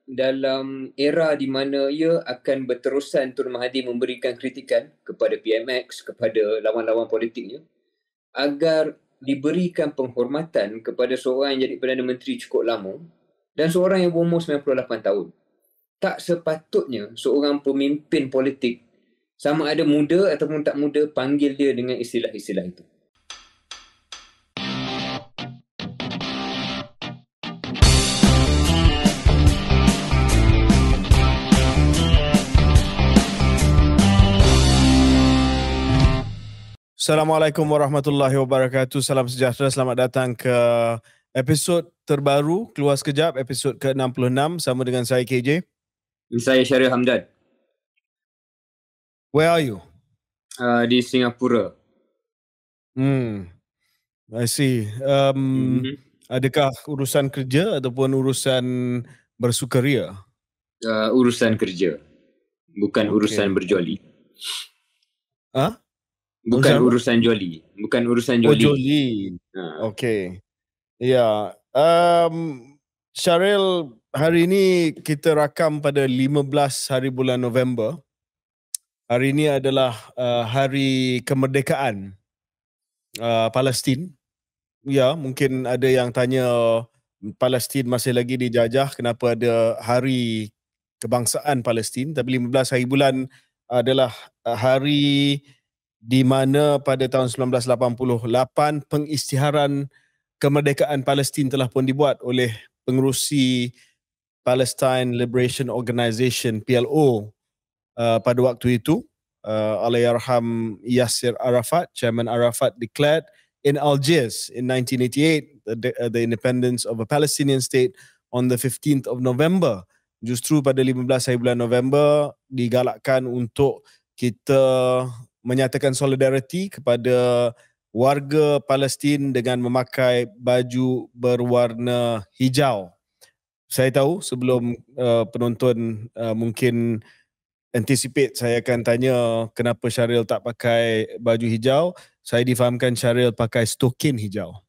dalam era di mana ia akan berterusan Tun Mahathir memberikan kritikan kepada PMX, kepada lawan-lawan politiknya, agar diberikan penghormatan kepada seorang yang jadi Perdana Menteri cukup lama dan seorang yang berumur 98 tahun. Tak sepatutnya seorang pemimpin politik, sama ada muda ataupun tak muda, panggil dia dengan istilah-istilah itu. Assalamualaikum warahmatullahi wabarakatuh. Salam sejahtera. Selamat datang ke episod terbaru Keluar Sekejap, episod ke-66 sama dengan saya KJ. Saya Syaril Hamdan. Where are you? Di Singapura. I see. Adakah urusan kerja ataupun urusan bersukaria? Urusan kerja. Bukan urusan berjoli. Bukan urusan joli. Bukan urusan joli. Oh, joli. Okay. Ya. Syaril, hari ini kita rakam pada 15 hari bulan November. Hari ini adalah hari kemerdekaan Palestin. Ya, mungkin ada yang tanya Palestin masih lagi dijajah, kenapa ada hari kebangsaan Palestin. Tapi 15 hari bulan adalah hari di mana pada tahun 1988 pengisytiharan kemerdekaan Palestin telah pun dibuat oleh pengerusi Palestine Liberation Organisation PLO pada waktu itu. Allahyarham Yasser Arafat, Chairman Arafat, declared in Algiers in 1988 the independence of a Palestinian state on the 15th of November. Justru pada 15 hari bulan November digalakkan untuk kita menyatakan solidariti kepada warga Palestin dengan memakai baju berwarna hijau. Saya tahu sebelum penonton mungkin anticipate saya akan tanya kenapa Syaril tak pakai baju hijau. Saya difahamkan Syaril pakai stokin hijau.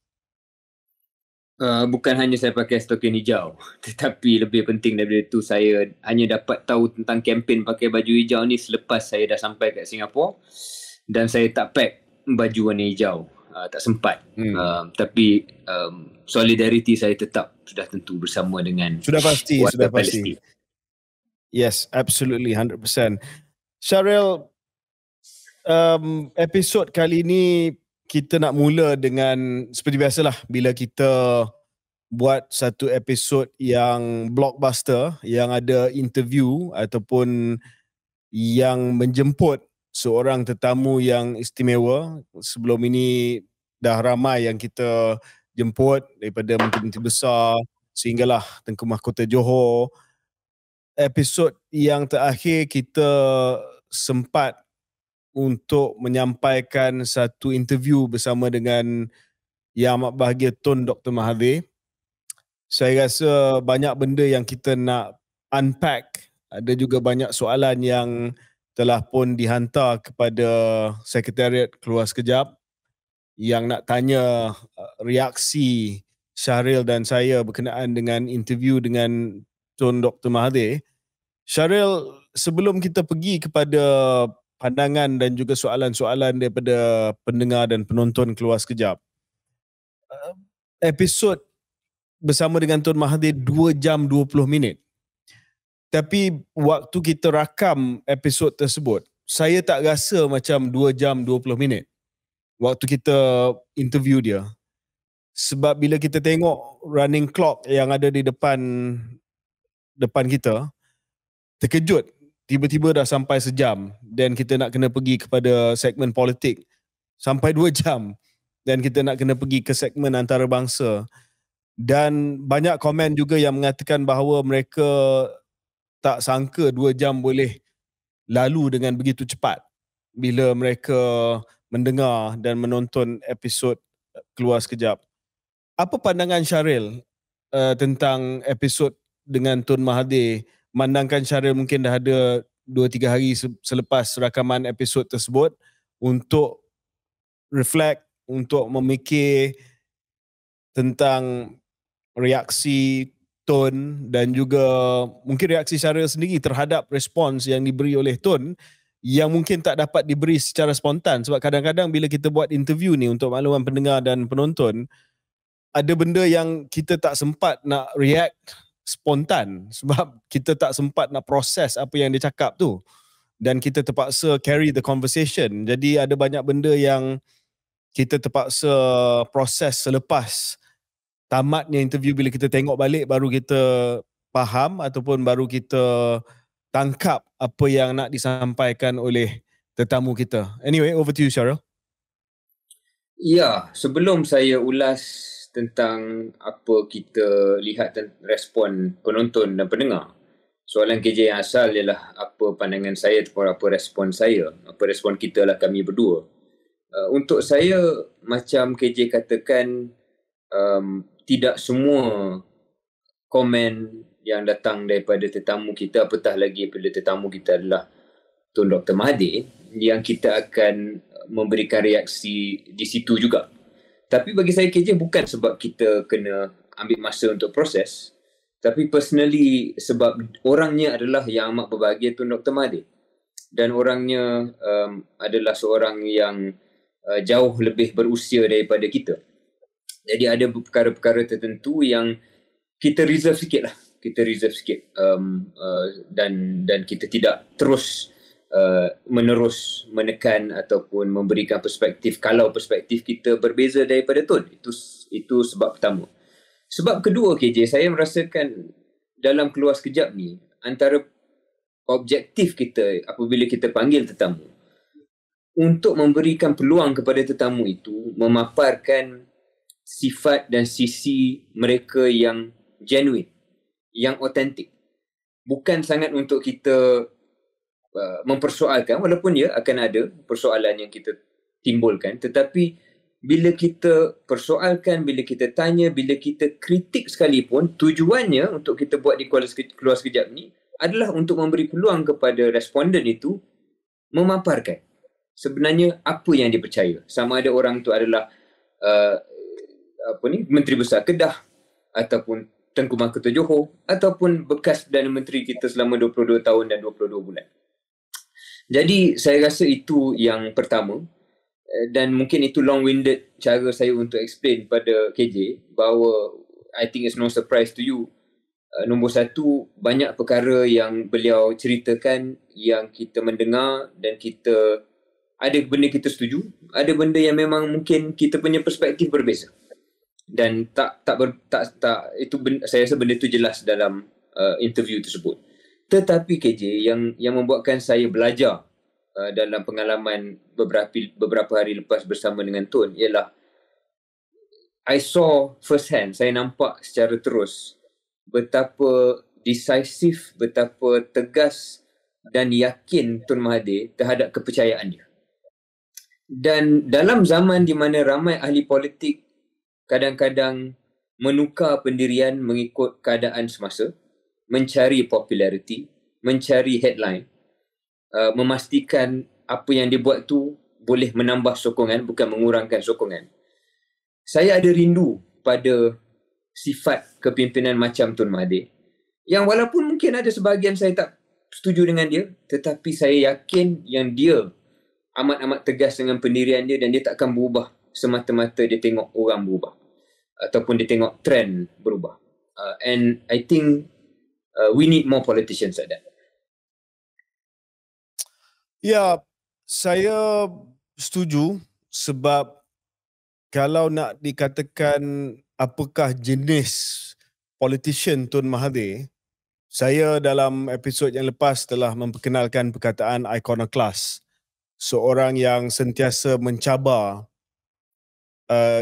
Bukan hanya saya pakai stokin hijau, tetapi lebih penting daripada itu, saya hanya dapat tahu tentang kempen pakai baju hijau ni selepas saya dah sampai kat Singapura dan saya tak pack baju warna hijau. Tak sempat. Tapi solidariti saya tetap sudah tentu bersama dengan sudah pasti. Palestin. Yes, absolutely, 100%. Syaril, episod kali ini kita nak mula dengan seperti biasalah, bila kita buat satu episod yang blockbuster, yang ada interview ataupun yang menjemput seorang tetamu yang istimewa. Sebelum ini dah ramai yang kita jemput, daripada menteri-menteri besar sehinggalah Tengku Mahkota Johor. Episod yang terakhir kita sempat untuk menyampaikan satu interview bersama dengan Yang Amat Bahagia Tun Dr. Mahathir. Saya rasa banyak benda yang kita nak unpack. Ada juga banyak soalan yang telah pun dihantar kepada Sekretariat Keluar Sekejap yang nak tanya reaksi Syaril dan saya berkenaan dengan interview dengan Tun Dr. Mahathir. Syaril, sebelum kita pergi kepada pandangan dan juga soalan-soalan daripada pendengar dan penonton Keluar Sekejap, episod bersama dengan Tun Mahathir 2 jam 20 minit. Tapi waktu kita rakam episod tersebut, saya tak rasa macam 2 jam 20 minit waktu kita interview dia. Sebab bila kita tengok running clock yang ada di depan kita, terkejut. Tiba-tiba dah sampai sejam dan kita nak kena pergi kepada segmen politik. Sampai 2 jam dan kita nak kena pergi ke segmen antarabangsa. Dan banyak komen juga yang mengatakan bahawa mereka tak sangka 2 jam boleh lalu dengan begitu cepat bila mereka mendengar dan menonton episod Keluar Sekejap. Apa pandangan Syaril tentang episod dengan Tun Mahathir? Mandangkan Syaril mungkin dah ada 2-3 hari selepas rakaman episod tersebut untuk reflect, untuk memikir tentang reaksi Tun dan juga mungkin reaksi Syaril sendiri terhadap respons yang diberi oleh Tun yang mungkin tak dapat diberi secara spontan, sebab kadang-kadang bila kita buat interview ni untuk makluman pendengar dan penonton, ada benda yang kita tak sempat nak react spontan sebab kita tak sempat nak proses apa yang dia cakap tu, dan kita terpaksa carry the conversation. Jadi ada banyak benda yang kita terpaksa proses selepas tamatnya interview. Bila kita tengok balik baru kita faham ataupun baru kita tangkap apa yang nak disampaikan oleh tetamu kita. Anyway, over to you, Syaril. Ya, sebelum saya ulas tentang apa kita lihat respon penonton dan pendengar, soalan KJ yang asal ialah apa pandangan saya ataupun apa respon saya, apa respon kita lah kami berdua. Untuk saya, macam KJ katakan, tidak semua komen yang datang daripada tetamu kita, apatah lagi bila tetamu kita adalah Tun Dr. Mahathir, yang kita akan memberikan reaksi di situ juga. Tapi bagi saya, KJ, bukan sebab kita kena ambil masa untuk proses, tapi personally sebab orangnya adalah yang amat berbahagia, Tun Dr. Mahathir. Dan orangnya adalah seorang yang jauh lebih berusia daripada kita. Jadi ada perkara-perkara tertentu yang kita reserve sikit lah. Kita reserve sikit. Dan kita tidak terus menerus menekan ataupun memberikan perspektif kalau perspektif kita berbeza daripada Tun. Itu sebab pertama. Sebab kedua, KJ, saya merasakan dalam keluar sekejap ni, antara objektif kita apabila kita panggil tetamu untuk memberikan peluang kepada tetamu itu memaparkan sifat dan sisi mereka yang genuine, yang autentik. Bukan sangat untuk kita mempersoalkan, walaupun ya akan ada persoalan yang kita timbulkan, tetapi bila kita persoalkan, bila kita tanya, bila kita kritik sekalipun, tujuannya untuk kita buat di keluar sekejap ni adalah untuk memberi peluang kepada responden itu memaparkan sebenarnya apa yang dia percaya. Sama ada orang tu adalah Menteri Besar Kedah, ataupun Tengku Mahkota Johor, ataupun bekas Perdana Menteri kita selama 22 tahun dan 22 bulan. Jadi saya rasa itu yang pertama, dan mungkin itu long-winded cara saya untuk explain pada KJ bahawa I think it's no surprise to you. Nombor satu, banyak perkara yang beliau ceritakan yang kita mendengar dan kita ada benda kita setuju, ada benda yang memang mungkin kita punya perspektif berbeza. Dan itu saya rasa benda itu jelas dalam interview tersebut. Tetapi KJ, yang membuatkan saya belajar dalam pengalaman beberapa hari lepas bersama dengan Tun ialah I saw first hand, saya nampak secara terus betapa decisive, betapa tegas dan yakin Tun Mahathir terhadap kepercayaan dia. Dan dalam zaman di mana ramai ahli politik kadang-kadang menukar pendirian mengikut keadaan semasa, mencari populariti, mencari headline, memastikan apa yang dia buat tu boleh menambah sokongan, bukan mengurangkan sokongan. Saya ada rindu pada sifat kepimpinan macam Tun Mahathir, yang walaupun mungkin ada sebahagian saya tak setuju dengan dia, tetapi saya yakin yang dia amat-amat tegas dengan pendirian dia dan dia tak akan berubah semata-mata dia tengok orang berubah ataupun dia tengok trend berubah. And I think we need more politicians like that. Ya, saya setuju sebab kalau nak dikatakan apakah jenis politician Tun Mahathir, saya dalam episod yang lepas telah memperkenalkan perkataan iconoclast, seorang yang sentiasa mencabar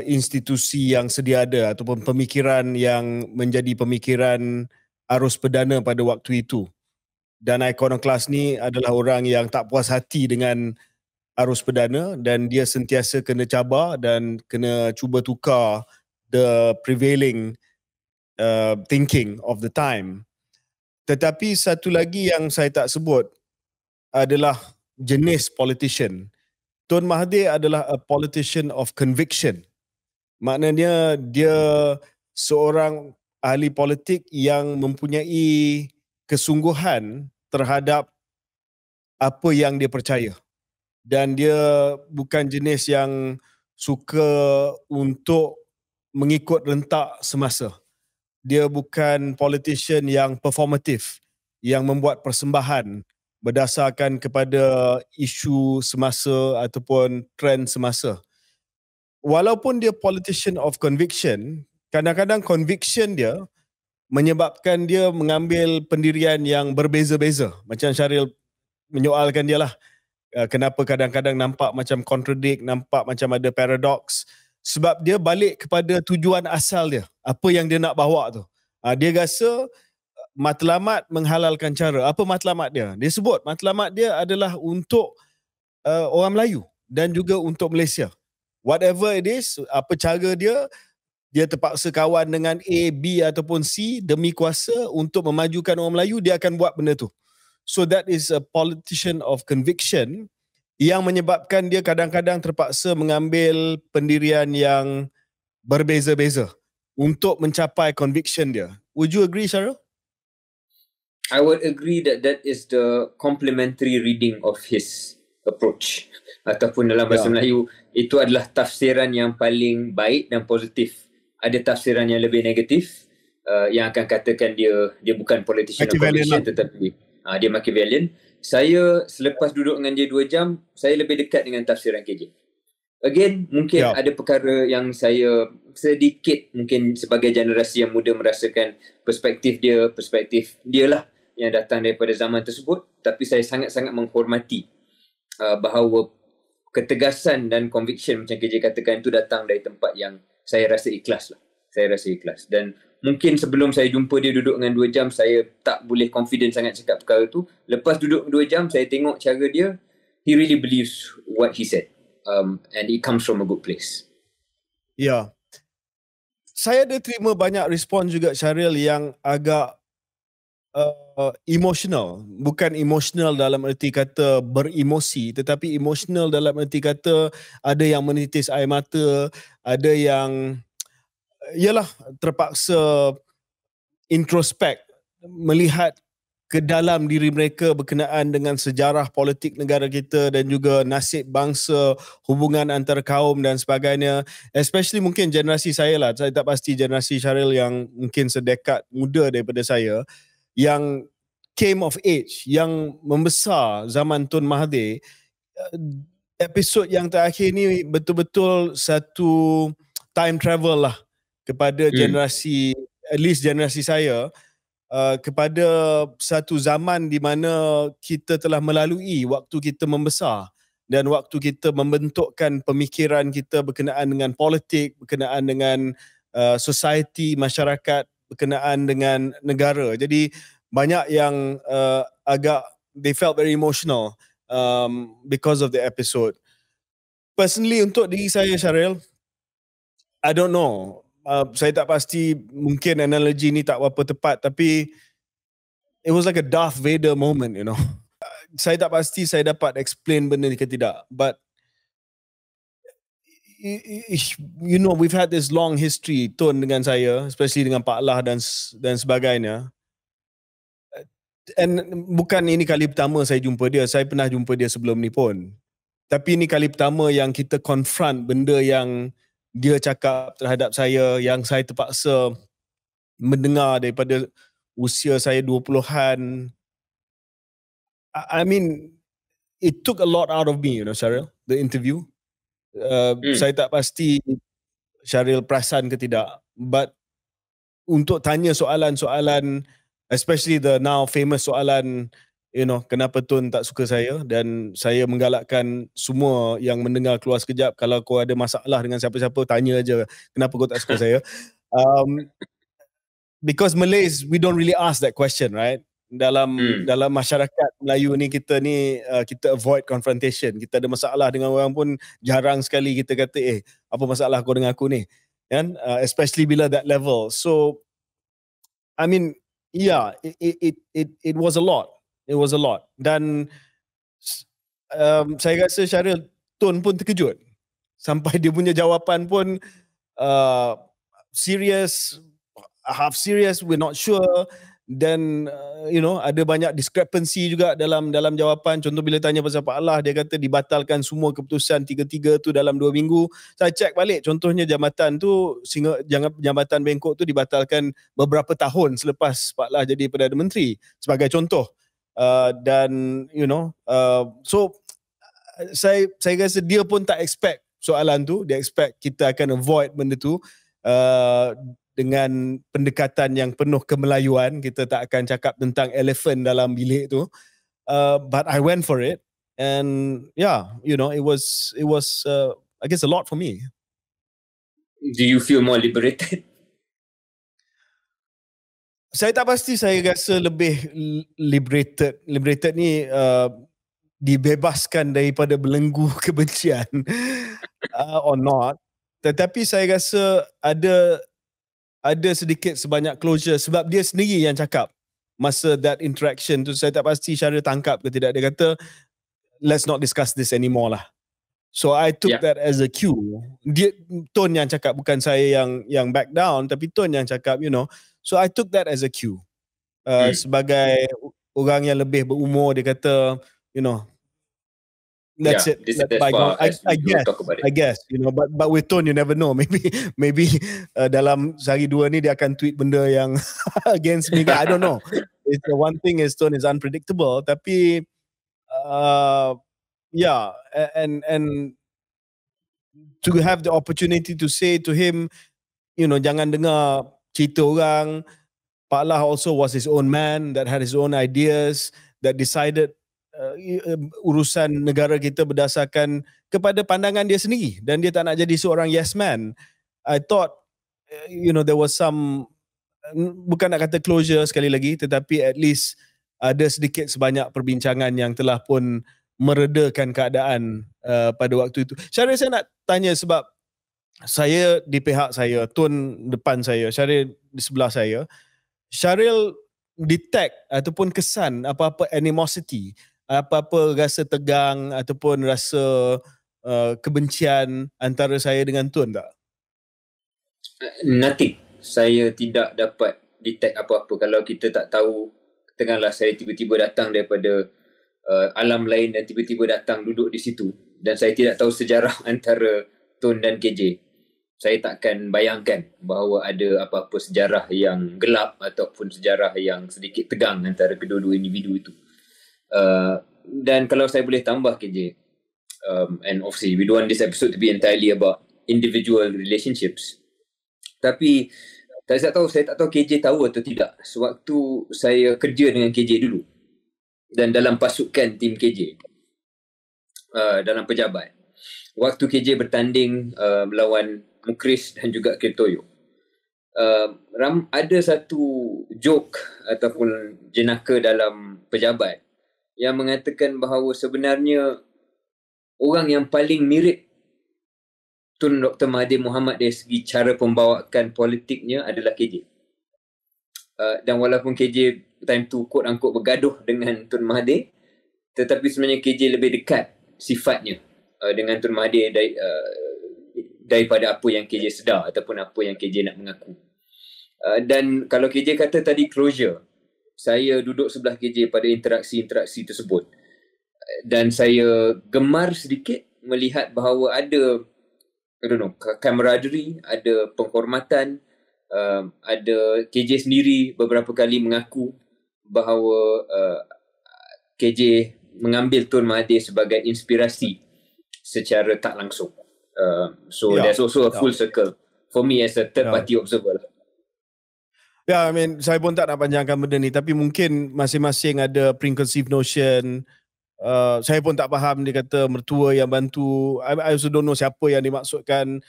institusi yang sedia ada ataupun pemikiran yang menjadi pemikiran arus perdana pada waktu itu. Dan iconoclast ni adalah orang yang tak puas hati dengan arus perdana dan dia sentiasa kena cabar dan kena cuba tukar the prevailing thinking of the time. Tetapi satu lagi yang saya tak sebut adalah jenis politician. Tun Mahathir adalah a politician of conviction. Maknanya dia seorang ahli politik yang mempunyai kesungguhan terhadap apa yang dia percaya. Dan dia bukan jenis yang suka untuk mengikut rentak semasa. Dia bukan politician yang performatif, yang membuat persembahan berdasarkan kepada isu semasa ataupun trend semasa. Walaupun dia politician of conviction, kadang-kadang conviction dia menyebabkan dia mengambil pendirian yang berbeza-beza. Macam Syaril menyoalkan dia lah. Kenapa kadang-kadang nampak macam contradict, nampak macam ada paradox. Sebab dia balik kepada tujuan asal dia. Apa yang dia nak bawa tu. Dia rasa matlamat menghalalkan cara. Apa matlamat dia? Dia sebut matlamat dia adalah untuk orang Melayu dan juga untuk Malaysia. Whatever it is, apa cara dia terpaksa kawan dengan A, B ataupun C demi kuasa untuk memajukan orang Melayu, dia akan buat benda tu. So that is a politician of conviction yang menyebabkan dia kadang-kadang terpaksa mengambil pendirian yang berbeza-beza untuk mencapai conviction dia. Would you agree, Syaril? I would agree that that is the complementary reading of his approach. Ataupun dalam bahasa Melayu, itu adalah tafsiran yang paling baik dan positif. Ada tafsiran yang lebih negatif, yang akan katakan dia bukan politician of conviction, tetapi dia Machiavellian. Saya selepas duduk dengan dia 2 jam, saya lebih dekat dengan tafsiran KJ. Again, mungkin ada perkara yang saya sedikit mungkin sebagai generasi yang muda merasakan perspektif dia lah yang datang daripada zaman tersebut, tapi saya sangat-sangat menghormati bahawa ketegasan dan conviction macam KJ katakan itu datang dari tempat yang saya rasa ikhlas lah. Saya rasa ikhlas. Dan mungkin sebelum saya jumpa dia duduk dengan 2 jam, saya tak boleh confident sangat cakap perkara tu. Lepas duduk 2 jam, saya tengok cara dia, he really believes what he said. And it comes from a good place. Ya. Saya ada terima banyak respon juga, Syaril, yang agak emotional. Bukan emotional dalam erti kata beremosi, tetapi emotional dalam erti kata ada yang menitis air mata, ada yang terpaksa introspek, melihat ke dalam diri mereka berkenaan dengan sejarah politik negara kita dan juga nasib bangsa, hubungan antara kaum dan sebagainya. Especially mungkin generasi saya lah, saya tak pasti generasi Syaril yang mungkin sedekat muda daripada saya, yang came of age, yang membesar zaman Tun Mahathir. Episod yang terakhir ni betul-betul satu time travel lah kepada generasi, at least generasi saya, kepada satu zaman di mana kita telah melalui waktu kita membesar dan waktu kita membentukkan pemikiran kita berkenaan dengan politik, berkenaan dengan society, masyarakat, berkenaan dengan negara. Jadi banyak yang agak, they felt very emotional because of the episode. Personally, untuk diri saya, Syaril, I don't know. Saya tak pasti, mungkin analogi ni tak berapa tepat, tapi it was like a Darth Vader moment, you know. Saya tak pasti saya dapat explain benda ni ke tidak, but you know, we've had this long history, Tun dengan saya, especially dengan Pak Lah dan sebagainya. And bukan ini kali pertama saya jumpa dia, saya pernah jumpa dia sebelum ni pun. Tapi ini kali pertama yang kita confront benda yang dia cakap terhadap saya, yang saya terpaksa mendengar daripada usia saya 20-an. I mean, it took a lot out of me, you know, Syaril, the interview. Saya tak pasti Syaril perasan ke tidak, but untuk tanya soalan-soalan, especially the now famous soalan, you know, kenapa Tun tak suka saya, dan saya menggalakkan semua yang mendengar keluar sekejap, kalau kau ada masalah dengan siapa-siapa, tanya aja kenapa kau tak suka saya. Because Malays, we don't really ask that question, right? Dalam masyarakat Melayu ni, kita avoid confrontation. Kita ada masalah dengan orang pun jarang sekali kita kata, apa masalah kau dengan aku ni, kan? Especially bila that level. So I mean, yeah, it was a lot. It was a lot. Dan saya rasa Syaril, Tun pun terkejut. Sampai dia punya jawapan pun serious, half serious, we're not sure. Dan ada banyak discrepancy juga dalam jawapan. Contoh bila tanya pasal Pak Allah, dia kata dibatalkan semua keputusan 3-3 tu dalam 2 minggu. Saya cek balik, contohnya jambatan tu, jambatan Bengkok tu dibatalkan beberapa tahun selepas Pak Allah jadi Perdana Menteri, sebagai contoh. Dan so saya rasa dia pun tak expect soalan tu. Dia expect kita akan avoid benda tu. Dengan pendekatan yang penuh kemelayuan, kita tak akan cakap tentang elephant dalam bilik tu. But I went for it, and it was I guess a lot for me. Do you feel more liberated? Saya tak pasti. Saya rasa lebih liberated. Liberated ni dibebaskan daripada belenggu kebencian or not. Tetapi saya rasa ada sedikit sebanyak closure sebab dia sendiri yang cakap masa that interaction tu. Saya tak pasti Syaril tangkap ke tidak. Dia kata, let's not discuss this anymore lah. So I took that as a cue. Dia, Tun yang cakap, bukan saya yang back down, tapi Tun yang cakap, So I took that as a cue. Sebagai orang yang lebih berumur, dia kata, that's it. I guess, but with Tun you never know. Maybe dalam sehari dua ni dia akan tweet benda yang against me. I don't know. It's the one thing is Tun is unpredictable. Tapi and to have the opportunity to say to him, jangan dengar cerita orang. Pak Allah also was his own man that had his own ideas, that decided urusan negara kita berdasarkan kepada pandangan dia sendiri, dan dia tak nak jadi seorang yes man. I thought there was some, bukan nak kata closure sekali lagi, tetapi at least ada sedikit sebanyak perbincangan yang telah pun meredakan keadaan pada waktu itu. Syaril, saya nak tanya sebab saya di pihak saya, Tun depan saya, Syaril di sebelah saya. Syaril detect ataupun kesan apa-apa animosity, apa-apa rasa tegang ataupun rasa kebencian antara saya dengan Tun tak? Nothing. Saya tidak dapat detect apa-apa. Kalau kita tak tahu, katakanlah saya tiba-tiba datang daripada alam lain dan tiba-tiba datang duduk di situ, dan saya tidak tahu sejarah antara Tun dan KJ, saya takkan bayangkan bahawa ada apa-apa sejarah yang gelap ataupun sejarah yang sedikit tegang antara kedua-dua individu itu. Dan kalau saya boleh tambah KJ, and obviously we don't want this episode to be entirely about individual relationships, tapi saya tak tahu KJ tahu atau tidak, sewaktu saya kerja dengan KJ dulu dan dalam pasukan tim KJ, dalam pejabat, waktu KJ bertanding melawan Mukris dan juga Kriptoyo, ada satu joke ataupun jenaka dalam pejabat yang mengatakan bahawa sebenarnya orang yang paling mirip Tun Dr. Mahathir Mohamad dari segi cara pembawaan politiknya adalah KJ. Dan walaupun KJ time tu quote-unquote bergaduh dengan Tun Mahathir, tetapi sebenarnya KJ lebih dekat sifatnya dengan Tun Mahathir daripada apa yang KJ sedar ataupun apa yang KJ nak mengaku. Dan kalau KJ kata tadi closure, saya duduk sebelah KJ pada interaksi-interaksi tersebut, dan saya gemar sedikit melihat bahawa ada camaraderie, ada penghormatan. Ada KJ sendiri beberapa kali mengaku bahawa KJ mengambil Tun Mahathir sebagai inspirasi secara tak langsung. So there's also a full circle for me as a third party observer. I mean, saya pun tak nak panjangkan benda ni, tapi mungkin masing-masing ada preconceived notion. Saya pun tak faham, dia kata mertua yang bantu. I also don't know siapa yang dimaksudkan.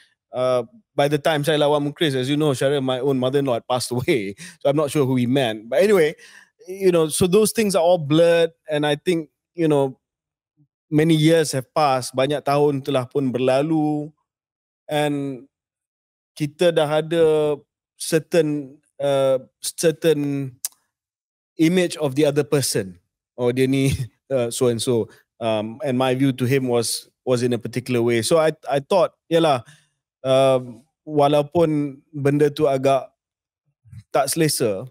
By the time saya lawan Mukris, as you know, Syaril, my own mother-in-law had passed away, so I'm not sure who he meant. But anyway, so those things are all blurred, and I think, many years have passed, banyak tahun telah pun berlalu, and kita dah ada certain image of the other person. Oh, dia ni so and so, and my view to him was in a particular way. So I thought, yalah, walaupun benda tu agak tak selesa,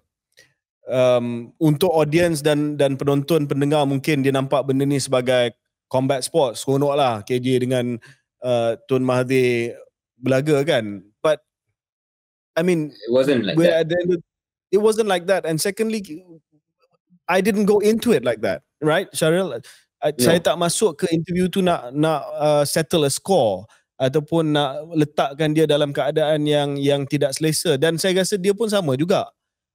untuk audience dan penonton pendengar mungkin dia nampak benda ni sebagai combat sport, seronok lah KJ dengan Tun Mahathir belaga kan. But I mean, It wasn't like that. It wasn't like that. And secondly, I didn't go into it like that, right, Syaril? Saya tak masuk ke interview tu nak settle a score ataupun nak letakkan dia dalam keadaan yang tidak selesa. Dan saya rasa dia pun sama juga.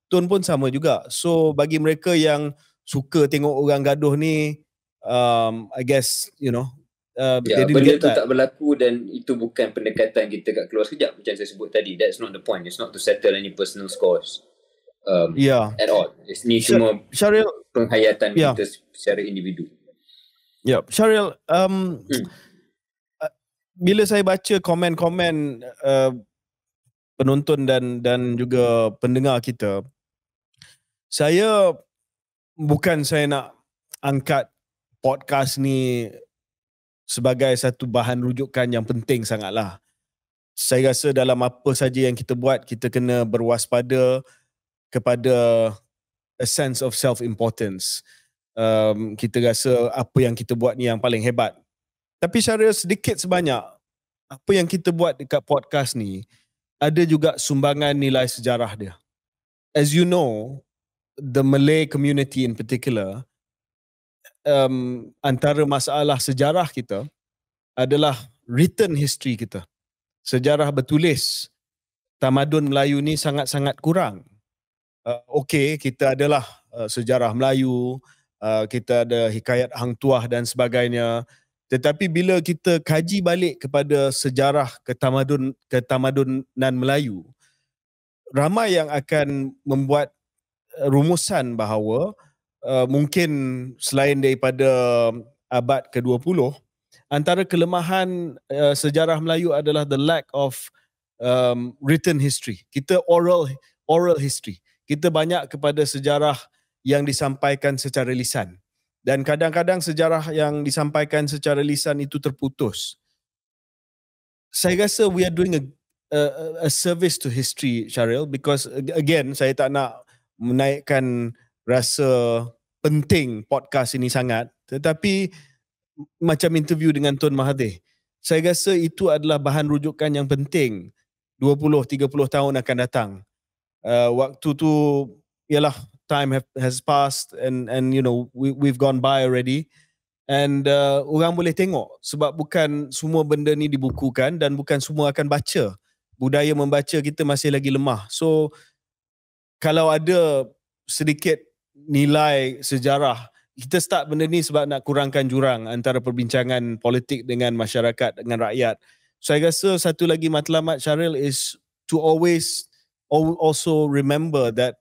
Tun pun sama juga. So bagi mereka yang suka tengok orang gaduh ni, I guess, they didn't benda get tu that. tak berlaku dan itu bukan pendekatan kita kat Keluar Sekejap macam saya sebut tadi. That's not the point. It's not to settle any personal scores at all. It's ni cuma Syaril, penghayatan kita secara individu. Syaril, bila saya baca komen-komen penonton dan juga pendengar kita, saya nak angkat podcast ni sebagai satu bahan rujukan yang penting sangatlah. Saya rasa dalam apa saja yang kita buat, kita kena berwaspada kepada a sense of self-importance. Kita rasa apa yang kita buat ni yang paling hebat. Tapi secara sedikit sebanyak, apa yang kita buat dekat podcast ni ada juga sumbangan nilai sejarah dia. As you know, the Malay community in particular, antara masalah sejarah kita adalah written history kita. Sejarah bertulis tamadun Melayu ni sangat-sangat kurang. Okey, kita adalah sejarah Melayu, kita ada hikayat Hang Tuah dan sebagainya. Tetapi bila kita kaji balik kepada sejarah ketamadunan Melayu, ramai yang akan membuat rumusan bahawa mungkin selain daripada abad ke-20, antara kelemahan sejarah Melayu adalah the lack of written history. Kita oral history. Kita banyak kepada sejarah yang disampaikan secara lisan. Dan kadang-kadang sejarah yang disampaikan secara lisan itu terputus. Saya rasa we are doing a service to history, Syaril, because again, saya tak nak menaikkan rasa penting podcast ini sangat, tetapi macam interview dengan Tun Mahathir, saya rasa itu adalah bahan rujukan yang penting 20-30 tahun akan datang. Waktu tu ialah time has passed and we've gone by already, and orang boleh tengok sebab bukan semua benda ni dibukukan dan bukan semua akan baca. Budaya membaca kita masih lagi lemah. So kalau ada sedikit nilai sejarah, kita start benda ni sebab nak kurangkan jurang antara perbincangan politik dengan masyarakat, dengan rakyat. Saya rasa satu lagi matlamat, Syaril, is to always also remember that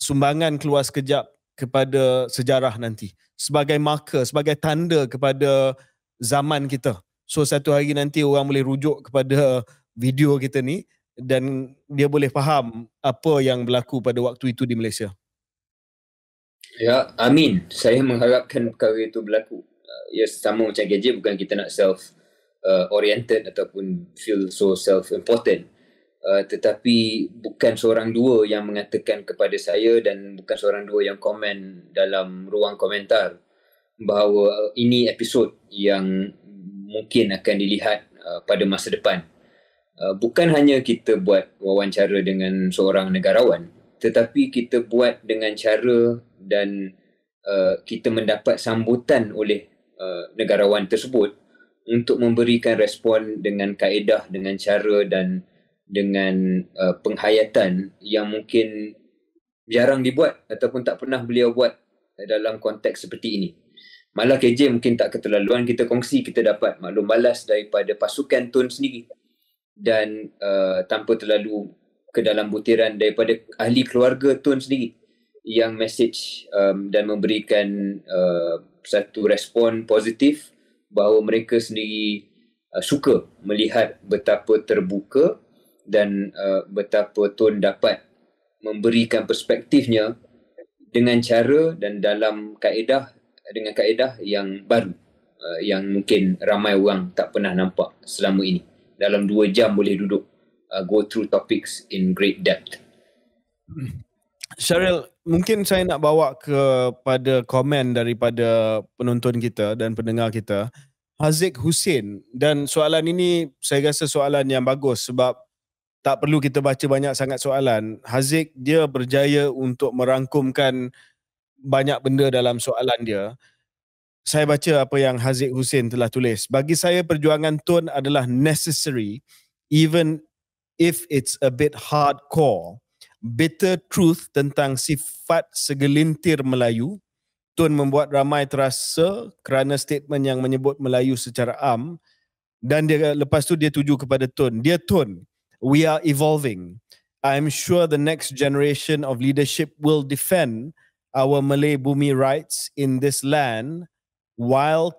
sumbangan Keluar Sekejap kepada sejarah nanti sebagai marker, sebagai tanda kepada zaman kita. So satu hari nanti orang boleh rujuk kepada video kita ni dan dia boleh faham apa yang berlaku pada waktu itu di Malaysia. Ya, amin. Saya mengharapkan perkara itu berlaku. Ya, sama macam KJ, bukan kita nak self-oriented ataupun feel so self-important. Tetapi bukan seorang dua yang mengatakan kepada saya dan bukan seorang dua yang komen dalam ruang komentar bahawa ini episod yang mungkin akan dilihat pada masa depan. Bukan hanya kita buat wawancara dengan seorang negarawan, tetapi kita buat dengan cara dan kita mendapat sambutan oleh negarawan tersebut untuk memberikan respon dengan kaedah, dengan cara dan dengan penghayatan yang mungkin jarang dibuat ataupun tak pernah beliau buat dalam konteks seperti ini. Malah KJ mungkin tak keterlaluan kita kongsi, kita dapat maklum balas daripada pasukan Tun sendiri dan tanpa terlalu ke dalam butiran daripada ahli keluarga Tun sendiri yang message dan memberikan satu respon positif bahawa mereka sendiri suka melihat betapa terbuka dan betapa Tun dapat memberikan perspektifnya dengan cara dan dalam kaedah, dengan kaedah yang baru yang mungkin ramai orang tak pernah nampak selama ini. Dalam 2 jam boleh duduk go through topics in great depth. Syaril, mungkin saya nak bawa kepada komen daripada penonton kita dan pendengar kita, Haziq Hussein. Dan soalan ini saya rasa soalan yang bagus sebab tak perlu kita baca banyak sangat soalan. Haziq dia berjaya untuk merangkumkan banyak benda dalam soalan dia. Saya baca apa yang Haziq Hussein telah tulis. Bagi saya perjuangan Tun adalah necessary even if it's a bit hardcore. Bitter truth tentang sifat segelintir Melayu. Tun membuat ramai terasa kerana statement yang menyebut Melayu secara am, dan dia lepas tu dia tuju kepada Tun. Dear Tun, we are evolving. I'm sure the next generation of leadership will defend our Malay Bumi rights in this land while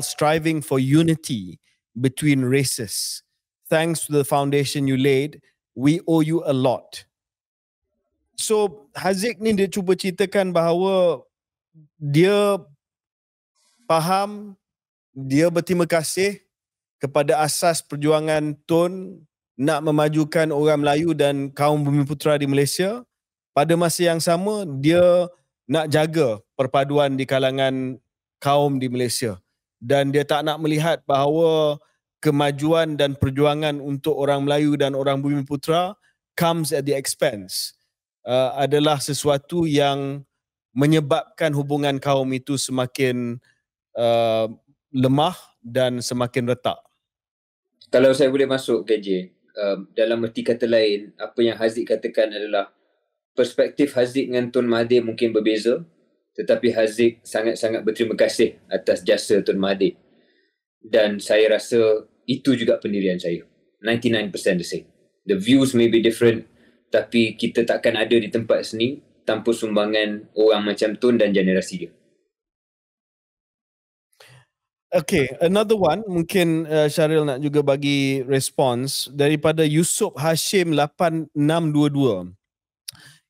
striving for unity between races. Thanks to the foundation you laid, we owe you a lot. So Haziq ni dia cuba ceritakan bahawa dia faham, dia berterima kasih kepada asas perjuangan Tun nak memajukan orang Melayu dan kaum Bumiputera di Malaysia. Pada masa yang sama, dia nak jaga perpaduan di kalangan kaum di Malaysia. Dan dia tak nak melihat bahawa kemajuan dan perjuangan untuk orang Melayu dan orang Bumiputera comes at the expense. Adalah sesuatu yang menyebabkan hubungan kaum itu semakin lemah dan semakin retak. Kalau saya boleh masuk KJ, dalam erti kata lain, apa yang Haziq katakan adalah perspektif Haziq dengan Tun Mahathir mungkin berbeza, tetapi Haziq sangat-sangat berterima kasih atas jasa Tun Mahathir. Dan saya rasa itu juga pendirian saya. 99% the same. The views may be different, tapi kita takkan ada di tempat sini tanpa sumbangan orang macam Tun dan generasi dia. Okay, another one, mungkin Syaril nak juga bagi response daripada Yusof Hashim 8622.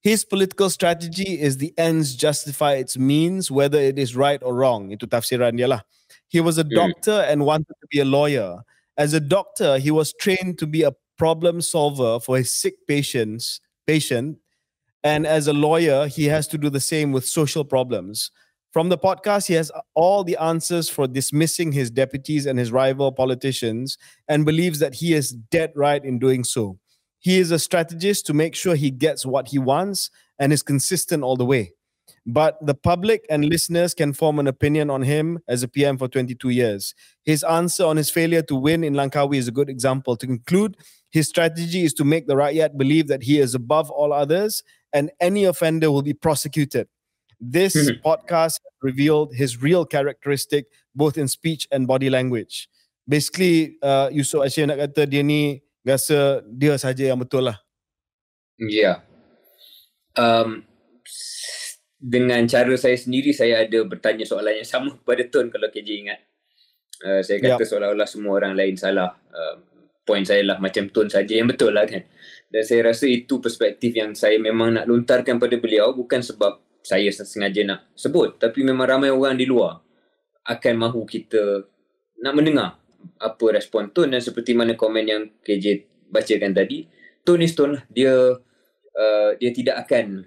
His political strategy is the ends justify its means, whether it is right or wrong. Itu tafsiran dia lah. He was a doctor and wanted to be a lawyer. As a doctor, he was trained to be a problem solver for his sick patient. And as a lawyer, he has to do the same with social problems. From the podcast, he has all the answers for dismissing his deputies and his rival politicians and believes that he is dead right in doing so. He is a strategist to make sure he gets what he wants and is consistent all the way. But the public and listeners can form an opinion on him as a PM for 22 years. His answer on his failure to win in Langkawi is a good example. To conclude, his strategy is to make the Rakyat believe that he is above all others and any offender will be prosecuted. This podcast revealed his real characteristic both in speech and body language. Basically, Yusof Hashim nak kata dia ni rasa dia saja yang betul lah. Ya. Dengan cara saya sendiri, saya ada bertanya soalan yang sama kepada Tun kalau KJ ingat. Saya kata seolah-olah semua orang lain salah. Point saya lah macam Tun saja yang betul lah kan. Dan saya rasa itu perspektif yang saya memang nak lontarkan pada beliau, bukan sebab saya sengaja nak sebut, tapi memang ramai orang di luar akan mahu kita nak mendengar apa respon Tun. Dan seperti mana komen yang KJ bacakan tadi, Tun is Tun lah. Dia tidak akan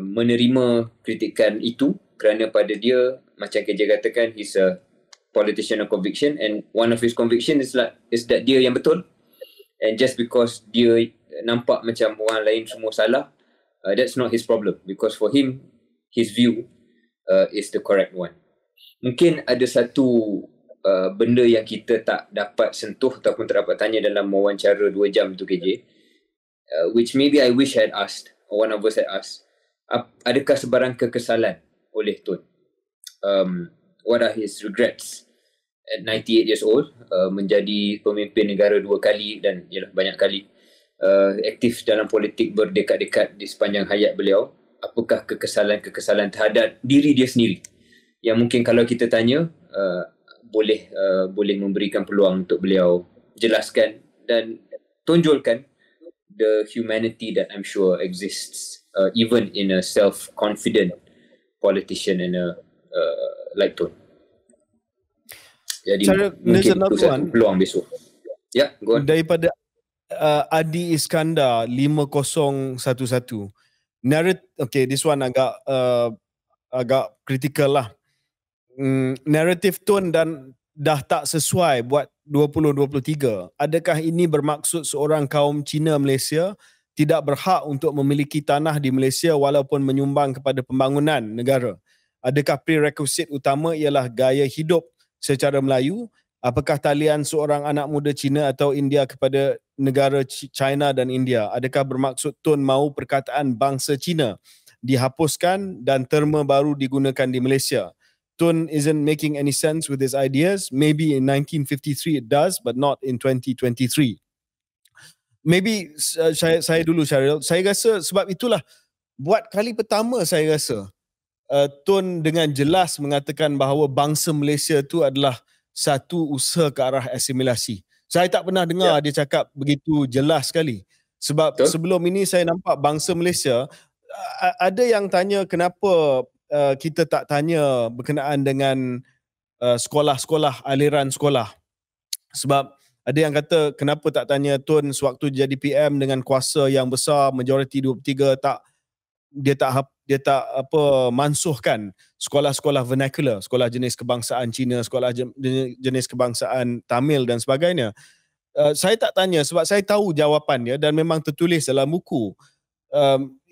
menerima kritikan itu kerana pada dia, macam KJ katakan, he's a politician of conviction and one of his conviction is that dia yang betul, and just because dia nampak macam orang lain semua salah, that's not his problem, because for him his view is the correct one. Mungkin ada satu benda yang kita tak dapat sentuh ataupun tak dapat tanya dalam wawancara 2 jam tu KJ, which maybe I wish I had asked, or one of us had asked. Adakah sebarang kekesalan oleh Tun? What are his regrets at 98 years old, menjadi pemimpin negara 2 kali dan banyak kali, aktif dalam politik berdekat-dekat di sepanjang hayat beliau? Apakah kekesalan terhadap diri dia sendiri yang mungkin kalau kita tanya boleh memberikan peluang untuk beliau jelaskan dan tonjolkan the humanity that I'm sure exists even in a self-confident politician and like Tun. Jadi mungkin itu satu peluang besok. Ya, go on. Adi Iskandar 5011. Okay, this one agak critical lah. Narrative tone dan dah tak sesuai buat 2023. Adakah ini bermaksud seorang kaum Cina Malaysia tidak berhak untuk memiliki tanah di Malaysia walaupun menyumbang kepada pembangunan negara? Adakah prerequisite utama ialah gaya hidup secara Melayu? Apakah talian seorang anak muda Cina atau India kepada negara China dan India? Adakah bermaksud Tun mahu perkataan bangsa Cina dihapuskan dan terma baru digunakan di Malaysia? Tun isn't making any sense with his ideas. Maybe in 1953 it does, but not in 2023. Maybe saya dulu Syaril. Saya rasa sebab itulah buat kali pertama saya rasa Tun dengan jelas mengatakan bahawa bangsa Malaysia itu adalah satu usaha ke arah asimilasi. Saya tak pernah dengar dia cakap begitu jelas sekali. Sebab sebelum ini saya nampak bangsa Malaysia, ada yang tanya kenapa kita tak tanya berkenaan dengan sekolah-sekolah, aliran sekolah. Sebab ada yang kata kenapa tak tanya Tun sewaktu jadi PM dengan kuasa yang besar, majoriti 23, dia tak mansuhkan sekolah-sekolah vernacular, sekolah jenis kebangsaan Cina, sekolah jenis kebangsaan Tamil dan sebagainya. Saya tak tanya sebab saya tahu jawapannya dan memang tertulis dalam buku.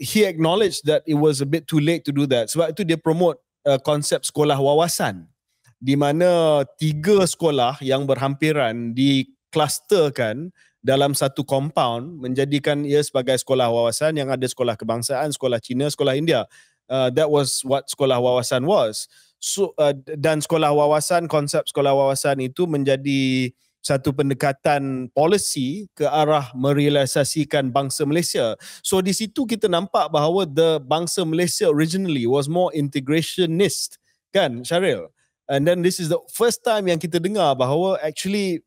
He acknowledged that it was a bit too late to do that. Sebab itu dia promote konsep sekolah wawasan di mana 3 sekolah yang berhampiran diklusterkan dalam satu compound menjadikan ia sebagai sekolah wawasan yang ada sekolah kebangsaan, sekolah Cina, sekolah India. That was what sekolah wawasan was. So, dan sekolah wawasan, konsep sekolah wawasan itu menjadi satu pendekatan polisi ke arah merealisasikan bangsa Malaysia. So di situ kita nampak bahawa the bangsa Malaysia originally was more integrationist, kan Syaril? And then this is the first time yang kita dengar bahawa actually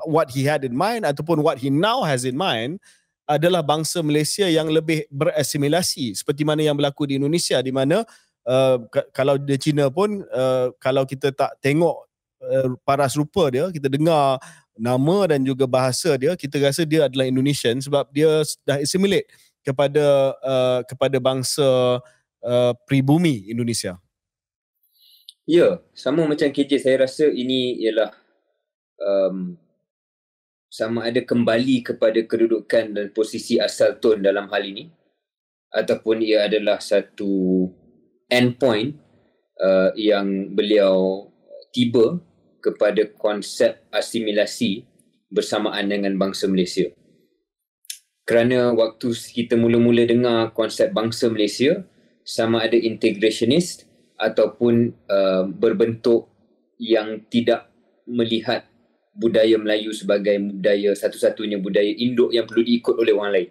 what he had in mind ataupun what he now has in mind adalah bangsa Malaysia yang lebih berasimilasi seperti mana yang berlaku di Indonesia, di mana kalau di China pun kalau kita tak tengok paras rupa dia, kita dengar nama dan juga bahasa dia, kita rasa dia adalah Indonesian sebab dia dah assimilate kepada bangsa pribumi Indonesia. Ya, sama macam KJ, saya rasa ini ialah sama ada kembali kepada kedudukan dan posisi asal Tun dalam hal ini ataupun ia adalah satu endpoint yang beliau tiba kepada konsep asimilasi bersamaan dengan bangsa Malaysia. Kerana waktu kita mula-mula dengar konsep bangsa Malaysia, sama ada integrationist ataupun berbentuk yang tidak melihat budaya Melayu sebagai budaya satu-satunya budaya induk yang perlu diikut oleh orang lain.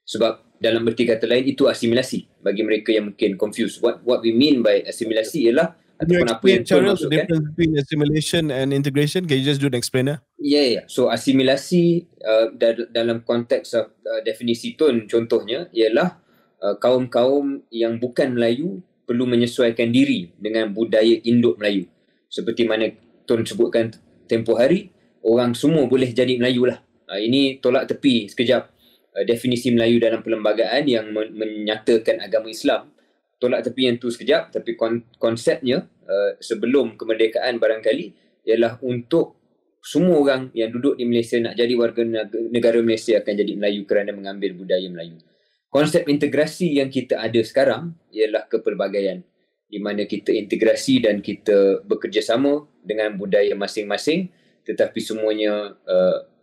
Sebab dalam berti kata lain itu asimilasi. Bagi mereka yang mungkin confused, what we mean by asimilasi ialah ataupun apa yang Tun maksudkan. The difference between assimilation and integration, can you just do an explainer? Yeah. So asimilasi dalam konteks definisi Tun contohnya ialah kaum-kaum yang bukan Melayu perlu menyesuaikan diri dengan budaya induk Melayu. Seperti mana Tun sebutkan tempoh hari, orang semua boleh jadi Melayu lah. Ini tolak tepi sekejap definisi Melayu dalam perlembagaan yang menyatakan agama Islam. Tolak tepi yang tu sekejap, tapi konsepnya sebelum kemerdekaan barangkali ialah untuk semua orang yang duduk di Malaysia nak jadi warga negara Malaysia akan jadi Melayu kerana mengambil budaya Melayu. Konsep integrasi yang kita ada sekarang ialah kepelbagaian, di mana kita integrasi dan kita bekerjasama dengan budaya masing-masing, tetapi semuanya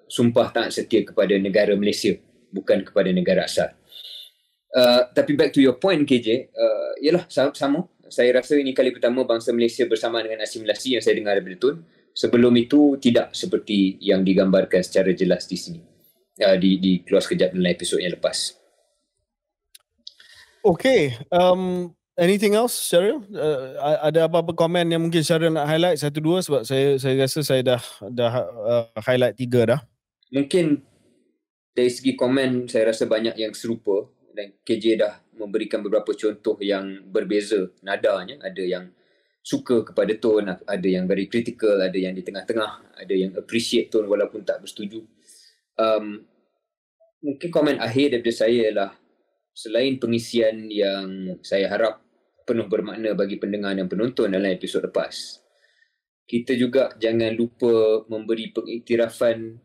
sumpah taat setia kepada negara Malaysia, bukan kepada negara asal. Tapi back to your point KJ, ialah sama. Saya rasa ini kali pertama bangsa Malaysia bersama dengan asimilasi yang saya dengar daripada Tun. Sebelum itu tidak seperti yang digambarkan secara jelas di sini. Di keluar sekejap dalam episod yang lepas. Okay. Anything else, Syaril? Ada apa-apa komen yang mungkin Syaril nak highlight 1-2 sebab saya rasa saya dah highlight 3 dah. Mungkin dari segi komen saya rasa banyak yang serupa dan KJ dah memberikan beberapa contoh yang berbeza nadanya. Ada yang suka kepada Tun, ada yang very critical, ada yang di tengah-tengah, ada yang appreciate Tun walaupun tak bersetuju. Mungkin komen akhir daripada saya ialah, selain pengisian yang saya harap penuh bermakna bagi pendengar dan penonton dalam episod lepas, kita juga jangan lupa memberi pengiktirafan